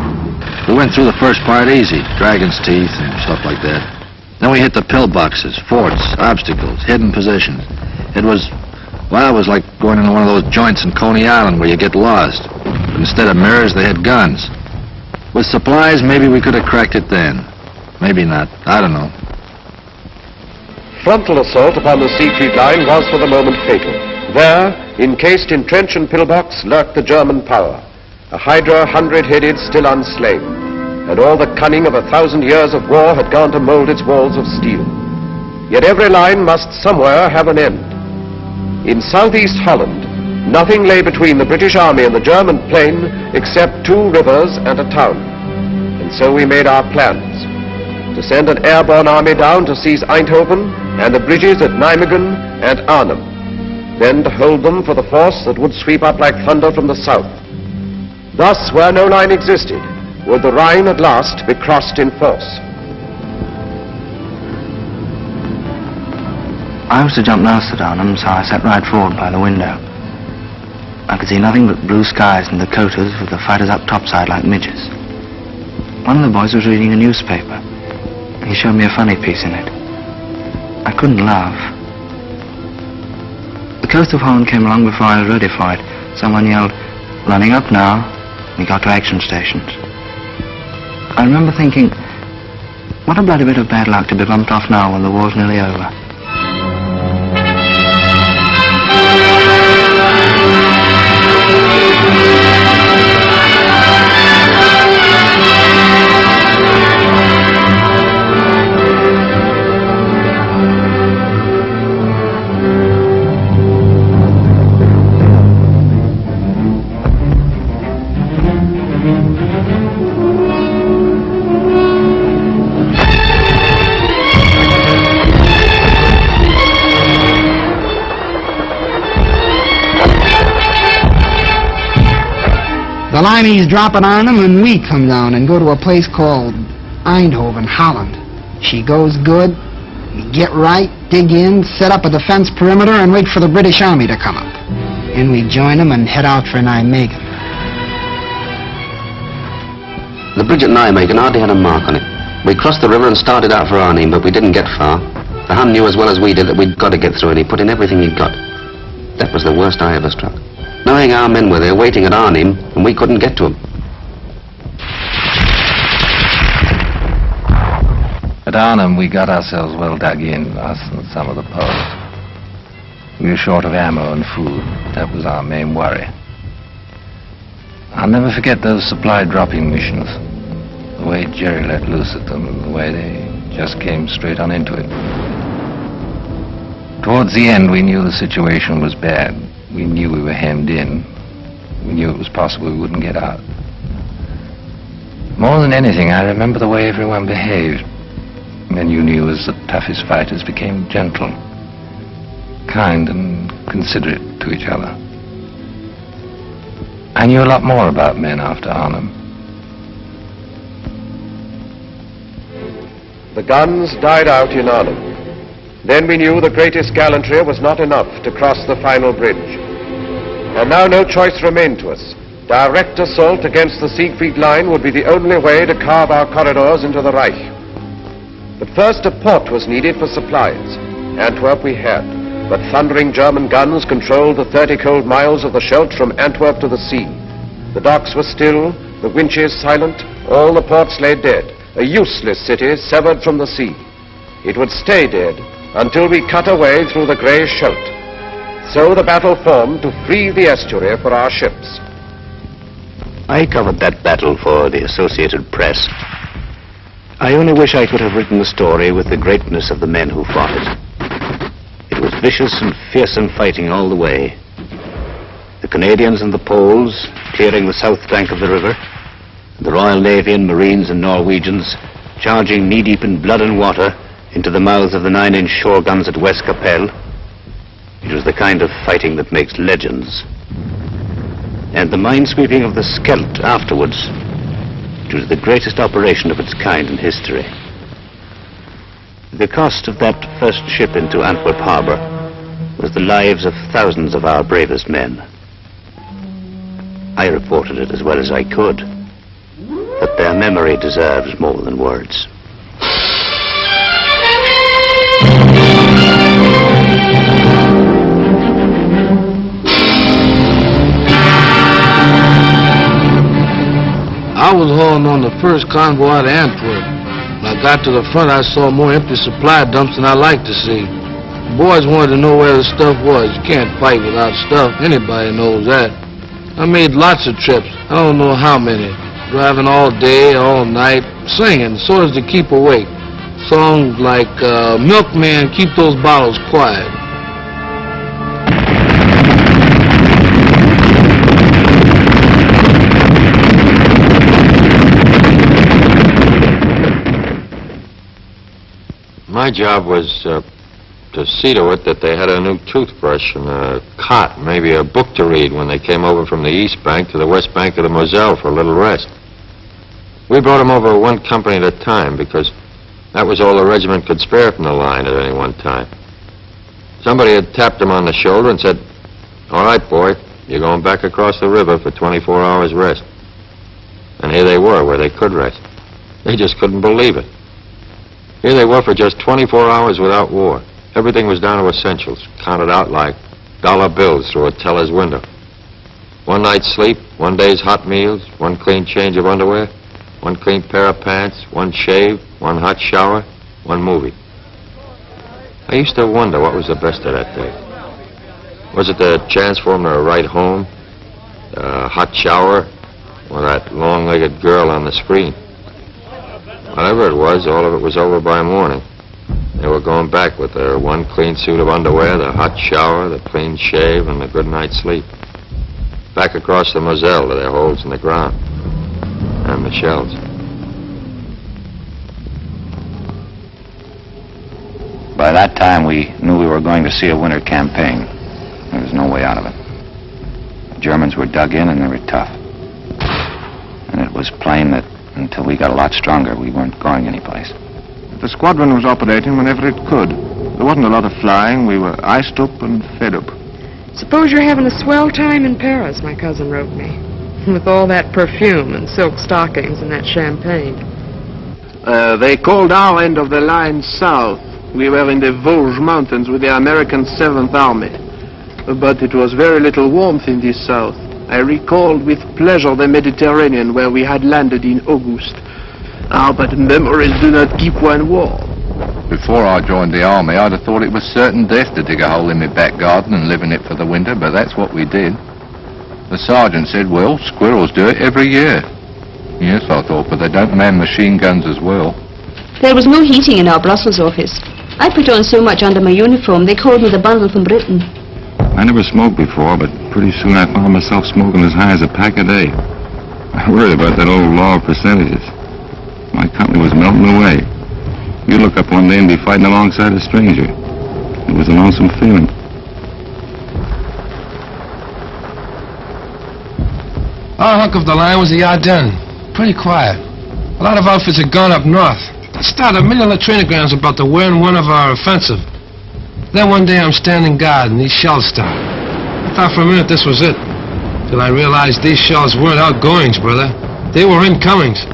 We went through the first part easy, Dragon's Teeth and stuff like that. Then we hit the pillboxes, forts, obstacles, hidden positions. It was like going into one of those joints in Coney Island where you get lost. But instead of mirrors, they had guns. With supplies, maybe we could have cracked it then. Maybe not. I don't know. Frontal assault upon the Siegfried line was for the moment fatal. There, encased in trench and pillbox, lurked the German power. A hydra 100-headed, still unslain. And all the cunning of 1,000 years of war had gone to mold its walls of steel. Yet every line must somewhere have an end. In southeast Holland, nothing lay between the British Army and the German plain except 2 rivers and a town. And so we made our plans. To send an airborne army down to seize Eindhoven and the bridges at Nijmegen and Arnhem. Then to hold them for the force that would sweep up like thunder from the south. Thus, where no line existed, would the Rhine at last be crossed in force. I was to jump north at Arnhem, so I sat right forward by the window. I could see nothing but blue skies and Dakotas with the fighters up topside like midges. One of the boys was reading a newspaper. He showed me a funny piece in it. I couldn't laugh. The coast of Holland came along before I was ready for it. Someone yelled, "Running up now." We got to action stations. I remember thinking, what a bloody bit of bad luck to be bumped off now when the war's nearly over. The lineys drop at Arnhem and we come down and go to a place called Eindhoven, Holland. She goes good. We get right, dig in, set up a defense perimeter and wait for the British Army to come up. And we join them and head out for Nijmegen. The bridge at Nijmegen hardly had a mark on it. We crossed the river and started out for Arnhem, but we didn't get far. The Hun knew as well as we did that we'd got to get through, and he put in everything he'd got. That was the worst I ever struck. Knowing our men were there waiting at Arnhem, and we couldn't get to them. At Arnhem, we got ourselves well dug in, us and some of the posts. We were short of ammo and food. That was our main worry. I'll never forget those supply dropping missions. The way Jerry let loose at them, and the way they just came straight on into it. Towards the end, we knew the situation was bad. We knew we were hemmed in. We knew it was possible we wouldn't get out. More than anything, I remember the way everyone behaved. Men you knew as the toughest fighters became gentle, kind and considerate to each other. I knew a lot more about men after Arnhem. The guns died out in Arnhem. Then we knew the greatest gallantry was not enough to cross the final bridge. And now no choice remained to us. Direct assault against the Siegfried line would be the only way to carve our corridors into the Reich. But first a port was needed for supplies. Antwerp we had, but thundering German guns controlled the 30 cold miles of the Scheldt from Antwerp to the sea. The docks were still, the winches silent, all the ports lay dead, a useless city severed from the sea. It would stay dead until we cut a way through the grey Scheldt. So the battle formed to free the estuary for our ships. I covered that battle for the Associated Press. I only wish I could have written the story with the greatness of the men who fought it. It was vicious and fearsome fighting all the way. The Canadians and the Poles clearing the south bank of the river, the Royal Navy and Marines and Norwegians charging knee-deep in blood and water into the mouths of the 9-inch shore guns at West Capelle. It was the kind of fighting that makes legends. And the minesweeping of the Scheldt afterwards, it was the greatest operation of its kind in history. The cost of that first ship into Antwerp harbor was the lives of thousands of our bravest men. I reported it as well as I could, but their memory deserves more than words. I was hauling on the first convoy out of Antwerp. When I got to the front, I saw more empty supply dumps than I liked to see. The boys wanted to know where the stuff was. You can't fight without stuff. Anybody knows that. I made lots of trips. I don't know how many. Driving all day, all night, singing so as to keep awake. Songs like, Milkman, Keep Those Bottles Quiet. My job was to see to it that they had a new toothbrush and a cot, maybe a book to read when they came over from the east bank to the west bank of the Moselle for a little rest. We brought them over one company at a time because that was all the regiment could spare from the line at any one time. Somebody had tapped them on the shoulder and said, "All right, boy, you're going back across the river for 24 hours rest." And here they were, where they could rest. They just couldn't believe it. Here they were for just 24 hours without war. Everything was down to essentials, counted out like dollar bills through a teller's window. One night's sleep, one day's hot meals, one clean change of underwear, one clean pair of pants, one shave, one hot shower, one movie. I used to wonder what was the best of that day. Was it the chance for them to write home, a hot shower, or that long-legged girl on the screen? Whatever it was, all of it was over by morning. They were going back with their one clean suit of underwear, the hot shower, the clean shave, and the good night's sleep. Back across the Moselle to their holes in the ground. And the shells. By that time, we knew we were going to see a winter campaign. There was no way out of it. The Germans were dug in and they were tough. And it was plain that until we got a lot stronger, we weren't going anyplace. The squadron was operating whenever it could. There wasn't a lot of flying. We were iced up and fed up. Suppose you're having a swell time in Paris, my cousin wrote me. With all that perfume and silk stockings and that champagne. They called our end of the line south. We were in the Vosges Mountains with the American 7th Army. But it was very little warmth in this south. I recalled with pleasure the Mediterranean where we had landed in August. Ah, but memories do not keep one warm. Before I joined the army, I'd have thought it was certain death to dig a hole in my back garden and live in it for the winter, but that's what we did. The sergeant said, "Well, squirrels do it every year." Yes, I thought, but they don't man machine guns as well. There was no heating in our Brussels office. I put on so much under my uniform, they called me the bundle from Britain. I never smoked before, but pretty soon I found myself smoking as high as a pack a day. I worried about that old law of percentages. My company was melting away. You'd look up one day and be fighting alongside a stranger. It was a lonesome feeling. Our hunk of the line was the Ardennes. Pretty quiet. A lot of outfits had gone up north. I started a million latrinograms about the where and when of our offensive. Then one day I'm standing guard and these shells start. I thought for a minute this was it. Till I realized these shells weren't outgoings, brother. They were incomings.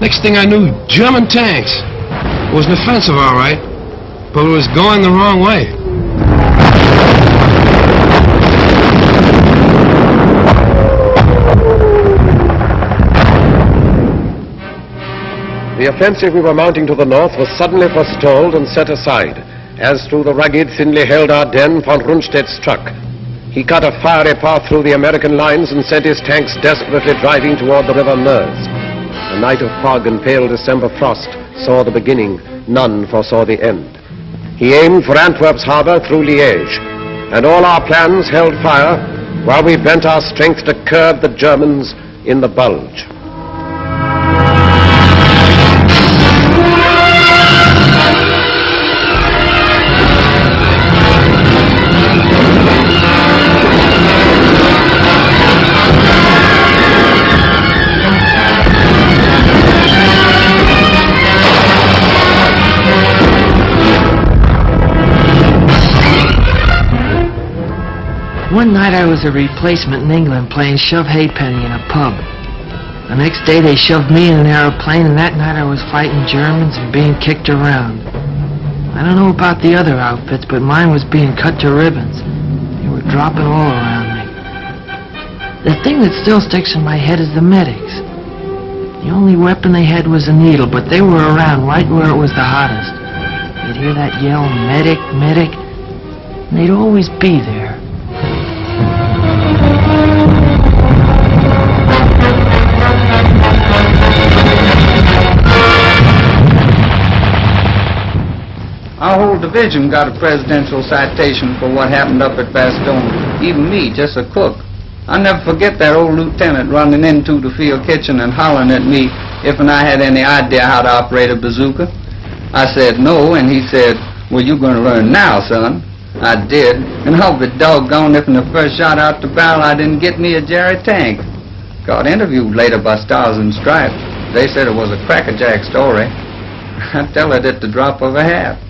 Next thing I knew, German tanks. It was an offensive, all right, but it was going the wrong way. The offensive we were mounting to the north was suddenly forestalled and set aside, as through the rugged, thinly held Ardennes von Rundstedt struck. He cut a fiery path through the American lines and sent his tanks desperately driving toward the River Meuse. A night of fog and pale December frost saw the beginning, none foresaw the end. He aimed for Antwerp's harbor through Liège, and all our plans held fire while we bent our strength to curb the Germans in the Bulge. One night I was a replacement in England playing shove halfpenny in a pub. The next day they shoved me in an aeroplane, and that night I was fighting Germans and being kicked around. I don't know about the other outfits, but mine was being cut to ribbons. They were dropping all around me. The thing that still sticks in my head is the medics. The only weapon they had was a needle, but they were around right where it was the hottest. You'd hear that yell, medic, medic, and they'd always be there. Our whole division got a presidential citation for what happened up at Bastogne. Even me, just a cook. I'll never forget that old lieutenant running into the field kitchen and hollering at me if I had any idea how to operate a bazooka. I said no, and he said, well, you're going to learn now, son. I did, and I'll be doggone if in the first shot out the barrel I didn't get me a Jerry tank. Got interviewed later by Stars and Stripes. They said it was a crackerjack story. I tell it at the drop of a hat.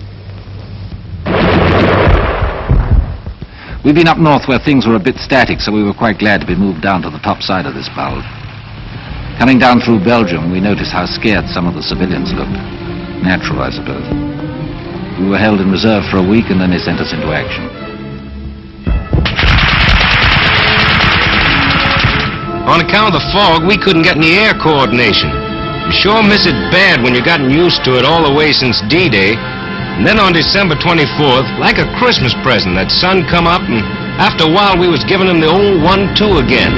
We've been up north where things were a bit static, so we were quite glad to be moved down to the top side of this bulge. Coming down through Belgium, we noticed how scared some of the civilians looked. Natural, I suppose. We were held in reserve for a week, and then they sent us into action. On account of the fog, we couldn't get any air coordination. You sure miss it bad when you've gotten used to it all the way since D-Day. And then on December 24th, like a Christmas present, that sun come up, and after a while we was giving him the old 1-2 again.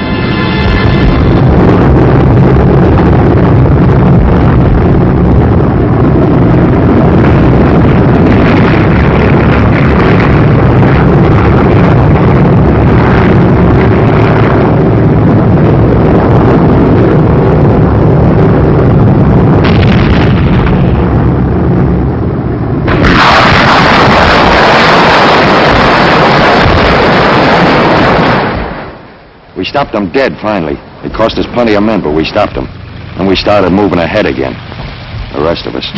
We stopped them dead, finally. It cost us plenty of men, but we stopped them. And we started moving ahead again. The rest of us.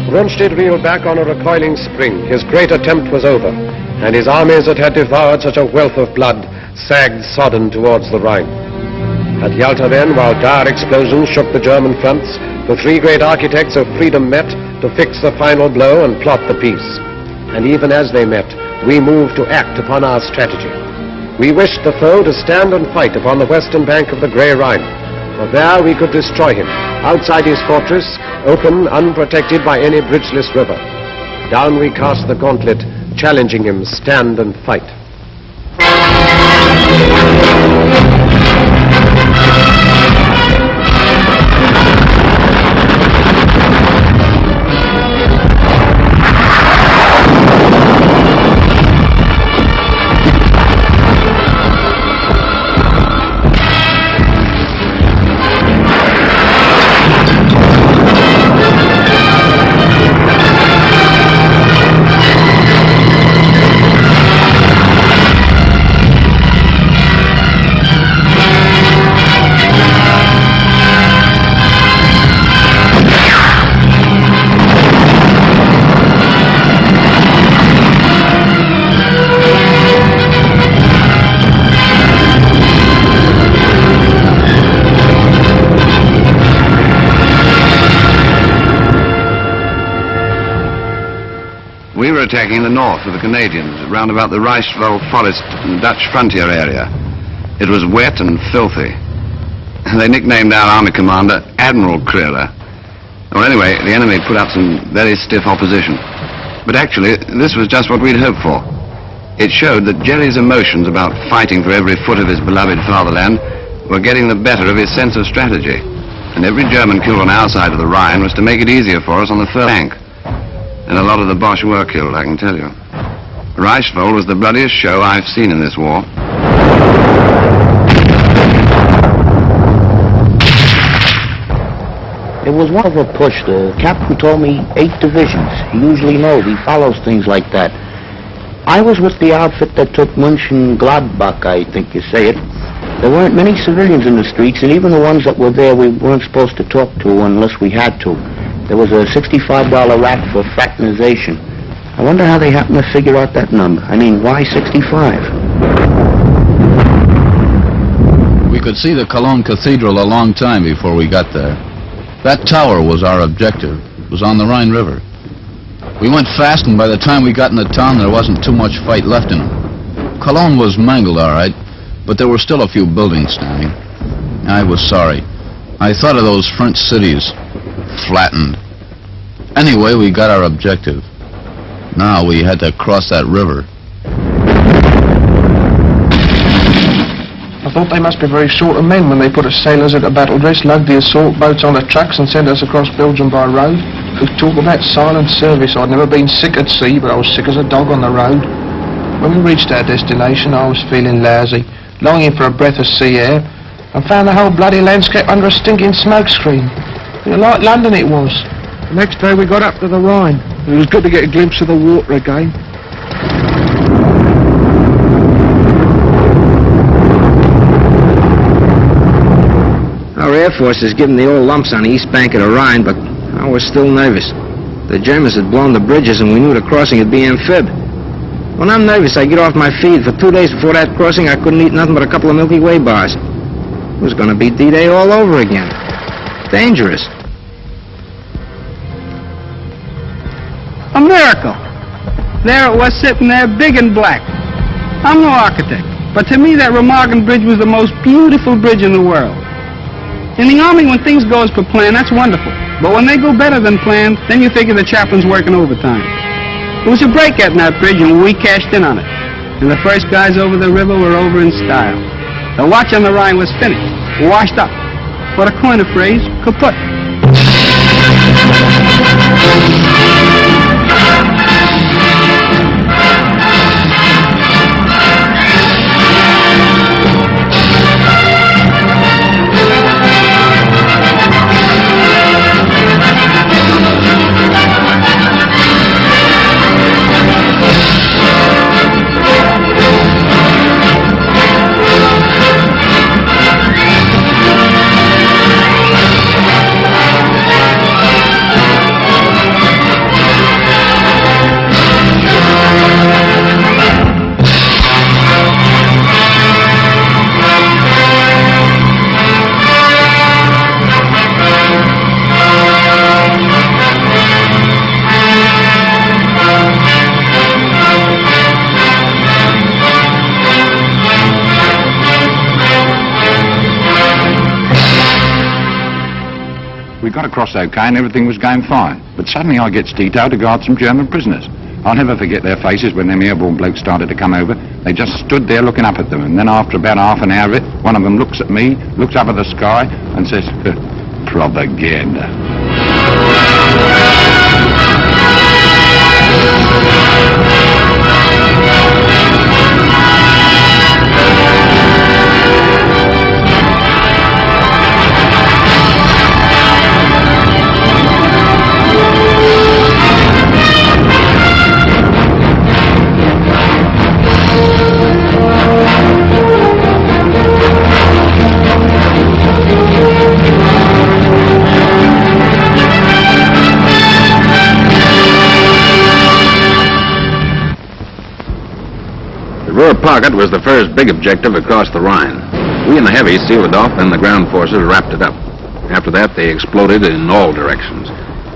Rundstedt reeled back on a recoiling spring. His great attempt was over, and his armies that had devoured such a wealth of blood sagged sodden towards the Rhine. At Yalta then, while dire explosions shook the German fronts, the three great architects of freedom met to fix the final blow and plot the peace. And even as they met, we moved to act upon our strategy. We wished the foe to stand and fight upon the western bank of the Grey Rhine, for there we could destroy him, outside his fortress, open, unprotected by any bridgeless river. Down we cast the gauntlet, challenging him, stand and fight. We were attacking the north of the Canadians, round about the Reichswald forest and Dutch frontier area. It was wet and filthy. They nicknamed our army commander Admiral Creeler. Or anyway, the enemy put up some very stiff opposition. But actually, this was just what we'd hoped for. It showed that Jerry's emotions about fighting for every foot of his beloved fatherland were getting the better of his sense of strategy. And every German killed on our side of the Rhine was to make it easier for us on the first bank. And a lot of the Boche were killed, I can tell you. Reichswald was the bloodiest show I've seen in this war. was one of a push. The captain told me 8 divisions. He usually knows. He follows things like that. I was with the outfit that took Mönchengladbach, I think you say it. There weren't many civilians in the streets, and even the ones that were there we weren't supposed to talk to unless we had to. There was a $65 rack for fraternization. I wonder how they happened to figure out that number. I mean, why 65? We could see the Cologne Cathedral a long time before we got there. That tower was our objective. It was on the Rhine River. We went fast, and by the time we got into town, there wasn't too much fight left in them. Cologne was mangled, all right, but there were still a few buildings standing. I was sorry. I thought of those French cities, flattened. Anyway, we got our objective. Now we had to cross that river. I thought they must be very short of men when they put us sailors at a battle dress, lugged the assault boats on the trucks and sent us across Belgium by road. They talk about silent service. I'd never been sick at sea, but I was sick as a dog on the road. When we reached our destination, I was feeling lousy, longing for a breath of sea air, and found the whole bloody landscape under a stinking smoke screen. Like London it was. The next day we got up to the Rhine. It was good to get a glimpse of the water again. Our Air Force has given the old lumps on the east bank of the Rhine, but I was still nervous. The Germans had blown the bridges, and we knew the crossing would be amphib. When I'm nervous, I get off my feed. For 2 days before that crossing, I couldn't eat nothing but a couple of Milky Way bars. It was going to be D-Day all over again. Dangerous. A miracle. There it was sitting there, big and black. I'm no architect, but to me that Remagen Bridge was the most beautiful bridge in the world. In the Army, when things go as per plan, that's wonderful. But when they go better than planned, then you figure the chaplain's working overtime. It was a break at that bridge, and we cashed in on it. And the first guys over the river were over in style. The watch on the Rhine was finished, washed up. For to coin a phrase, kaput. We got across okay and everything was going fine. But suddenly I gets detailed to guard some German prisoners. I'll never forget their faces when them airborne blokes started to come over. They just stood there looking up at them, and then after about half an hour of it, one of them looks at me, looks up at the sky, and says, propaganda. The Ruhr Pocket was the first big objective across the Rhine. We and the heavies sealed it off, then the ground forces wrapped it up. After that, they exploded in all directions.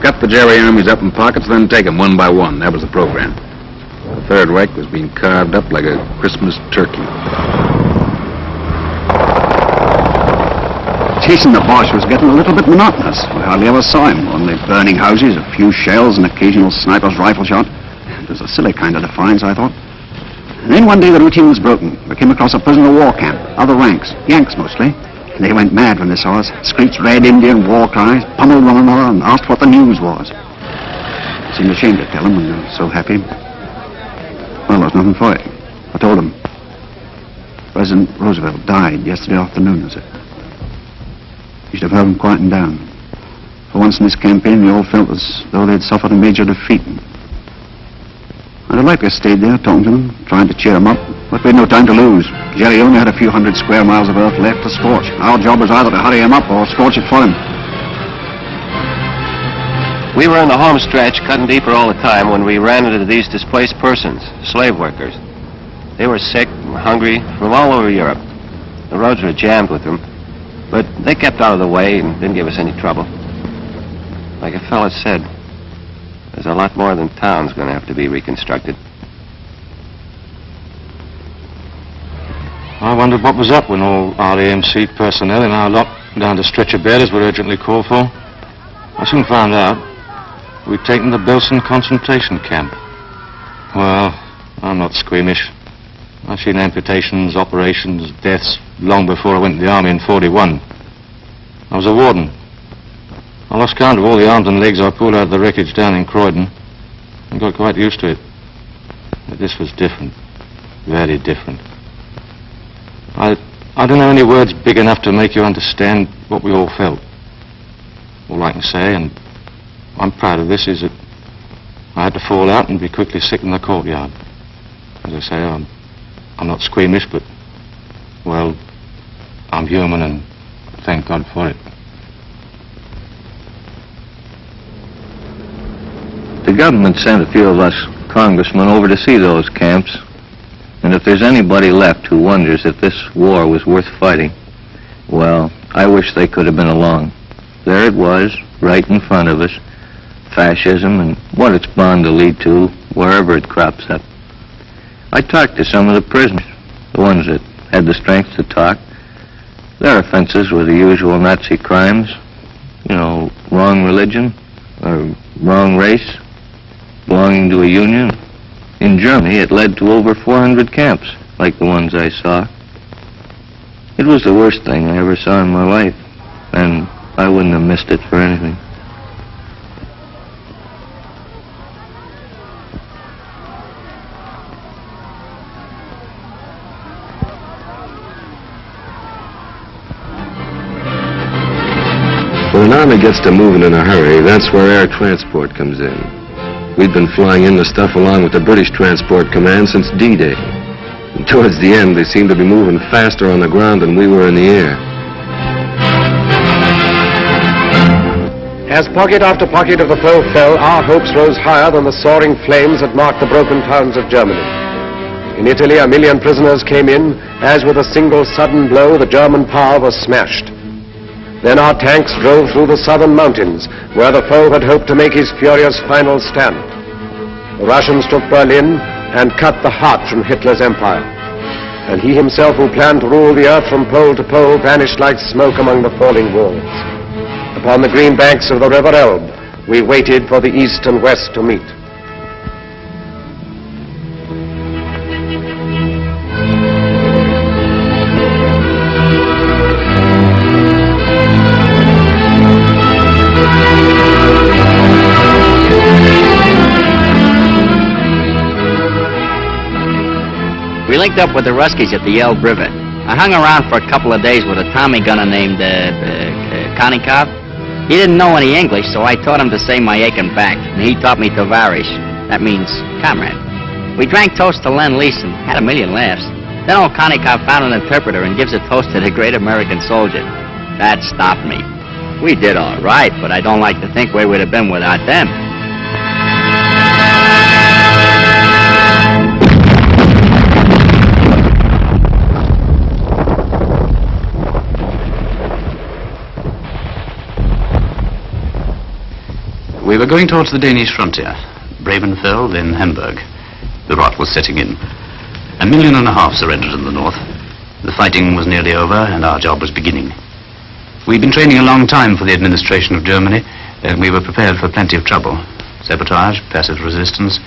Cut the Jerry armies up in pockets, then take them one by one. That was the program. The Third Reich was being carved up like a Christmas turkey. Chasing the Boche was getting a little bit monotonous. We hardly ever saw him. Only burning houses, a few shells, and occasional sniper's rifle shot. It was a silly kind of defiance, I thought. And then one day the routine was broken. We came across a prisoner of war camp, other ranks, Yanks mostly. They went mad when they saw us, screeched Red Indian war cries, pummeled one another, and asked what the news was. I seemed ashamed to tell them when they were so happy. Well, there was nothing for it. I told them. President Roosevelt died yesterday afternoon, I said. You should have heard him quieting down. For once in this campaign, they all felt as though they'd suffered a major defeat. I'd have liked to have stayed there, talking to them, trying to cheer them up, but we had no time to lose. Jerry only had a few hundred square miles of earth left to scorch. Our job was either to hurry him up or scorch it for him. We were in the home stretch, cutting deeper all the time, when we ran into these displaced persons, slave workers. They were sick and hungry from all over Europe. The roads were jammed with them, but they kept out of the way and didn't give us any trouble. Like a fella said, there's a lot more than town's going to have to be reconstructed. I wondered what was up when all RAMC personnel in our lot down to stretcher bearers were urgently called for. I soon found out we'd taken the Belsen concentration camp. Well, I'm not squeamish. I've seen amputations, operations, deaths long before I went to the army in '41. I was a warden. I lost count of all the arms and legs I pulled out of the wreckage down in Croydon and got quite used to it. But this was different. Very different. I don't know any words big enough to make you understand what we all felt. All I can say, and I'm proud of this, is that I had to fall out and be quickly sick in the courtyard. As I say, I'm not squeamish, but, well, I'm human, and thank God for it. The government sent a few of us congressmen over to see those camps. And if there's anybody left who wonders if this war was worth fighting, well, I wish they could have been along. There it was, right in front of us. Fascism and what it's bound to lead to, wherever it crops up. I talked to some of the prisoners, the ones that had the strength to talk. Their offenses were the usual Nazi crimes. You know, wrong religion, or wrong race, belonging to a union. In Germany, it led to over 400 camps, like the ones I saw. It was the worst thing I ever saw in my life, and I wouldn't have missed it for anything. When an army gets to moving in a hurry, that's where air transport comes in. We'd been flying in the stuff along with the British Transport Command since D-Day. And towards the end, they seemed to be moving faster on the ground than we were in the air. As pocket after pocket of the foe fell, our hopes rose higher than the soaring flames that marked the broken towns of Germany. In Italy, 1 million prisoners came in, as with a single sudden blow, the German power was smashed. Then our tanks drove through the southern mountains, where the foe had hoped to make his furious final stand. The Russians took Berlin and cut the heart from Hitler's empire. And he himself, who planned to rule the earth from pole to pole, vanished like smoke among the falling walls. Upon the green banks of the River Elbe, we waited for the east and west to meet. We linked up with the Ruskies at the Elbe River. I hung around for a couple of days with a Tommy gunner named Konikov. He didn't know any English, so I taught him to say my aching back, and he taught me Tovarish. That means comrade. We drank toast to Lend-Lease and had a million laughs. Then old Konikov found an interpreter and gives a toast to the great American soldier. That stopped me. We did all right, but I don't like to think where we'd have been without them. We were going towards the Danish frontier, Bremenfeld, then Hamburg. The rot was setting in. 1.5 million surrendered in the north. The fighting was nearly over, and our job was beginning. We'd been training a long time for the administration of Germany, and we were prepared for plenty of trouble. Sabotage, passive resistance,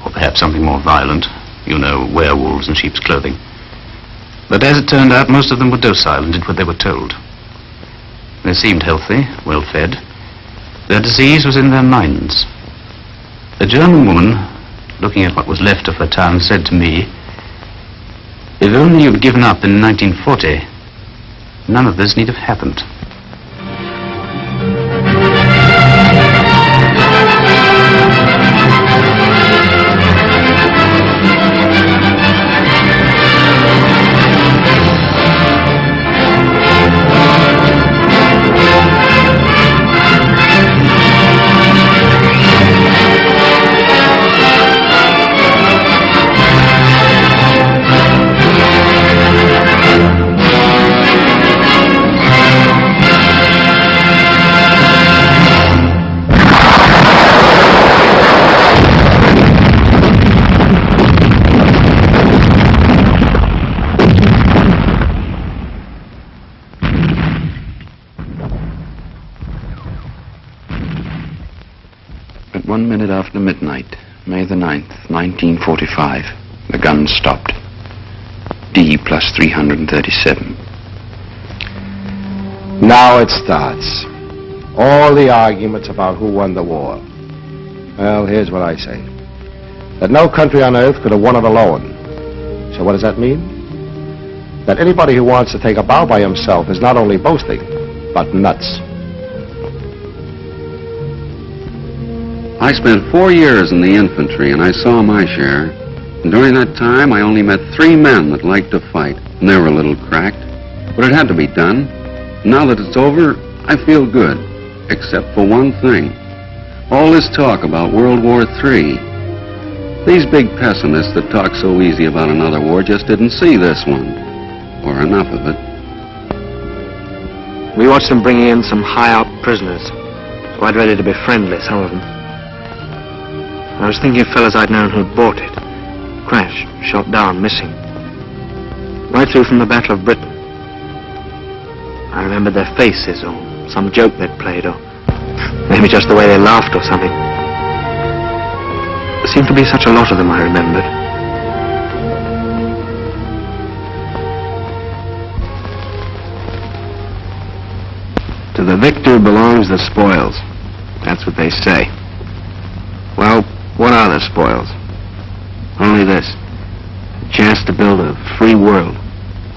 or perhaps something more violent. You know, werewolves in sheep's clothing. But as it turned out, most of them were docile and did what they were told. They seemed healthy, well-fed. Their disease was in their minds. A German woman, looking at what was left of her town, said to me, "If only you'd given up in 1940, none of this need have happened." 1 minute after midnight, May the 9th, 1945. The guns stopped. D plus 337. Now it starts. All the arguments about who won the war. Well, here's what I say. That no country on earth could have won it alone. So what does that mean? That anybody who wants to take a bow by himself is not only boasting, but nuts. I spent 4 years in the infantry, and I saw my share. And during that time, I only met 3 men that liked to fight, and they were a little cracked. But it had to be done. Now that it's over, I feel good, except for one thing. All this talk about World War III. These big pessimists that talk so easy about another war just didn't see this one, or enough of it. We watched them bringing in some high-up prisoners, quite ready to be friendly, some of them. I was thinking of fellas I'd known who'd bought it. Crashed, shot down, missing. Right through from the Battle of Britain. I remembered their faces, or some joke they'd played, or maybe just the way they laughed or something. There seemed to be such a lot of them I remembered. To the victor belongs the spoils. That's what they say. Well, what are the spoils? Only this. A chance to build a free world,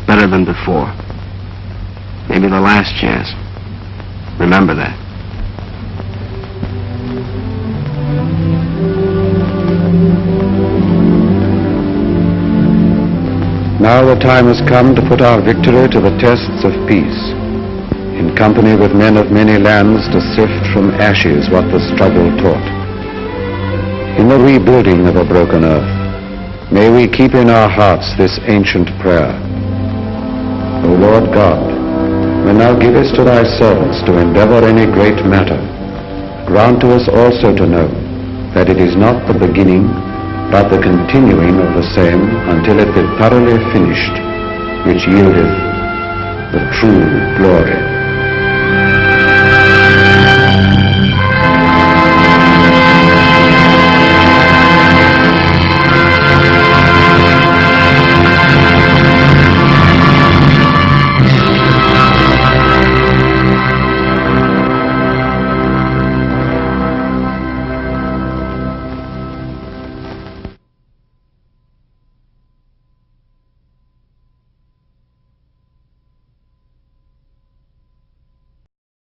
better than before. Maybe the last chance. Remember that. Now the time has come to put our victory to the tests of peace. In company with men of many lands to sift from ashes what the struggle taught. In the rebuilding of a broken earth, may we keep in our hearts this ancient prayer. O Lord God, when thou givest to thy servants to endeavor any great matter, grant to us also to know that it is not the beginning, but the continuing of the same until it be thoroughly finished, which yieldeth the true glory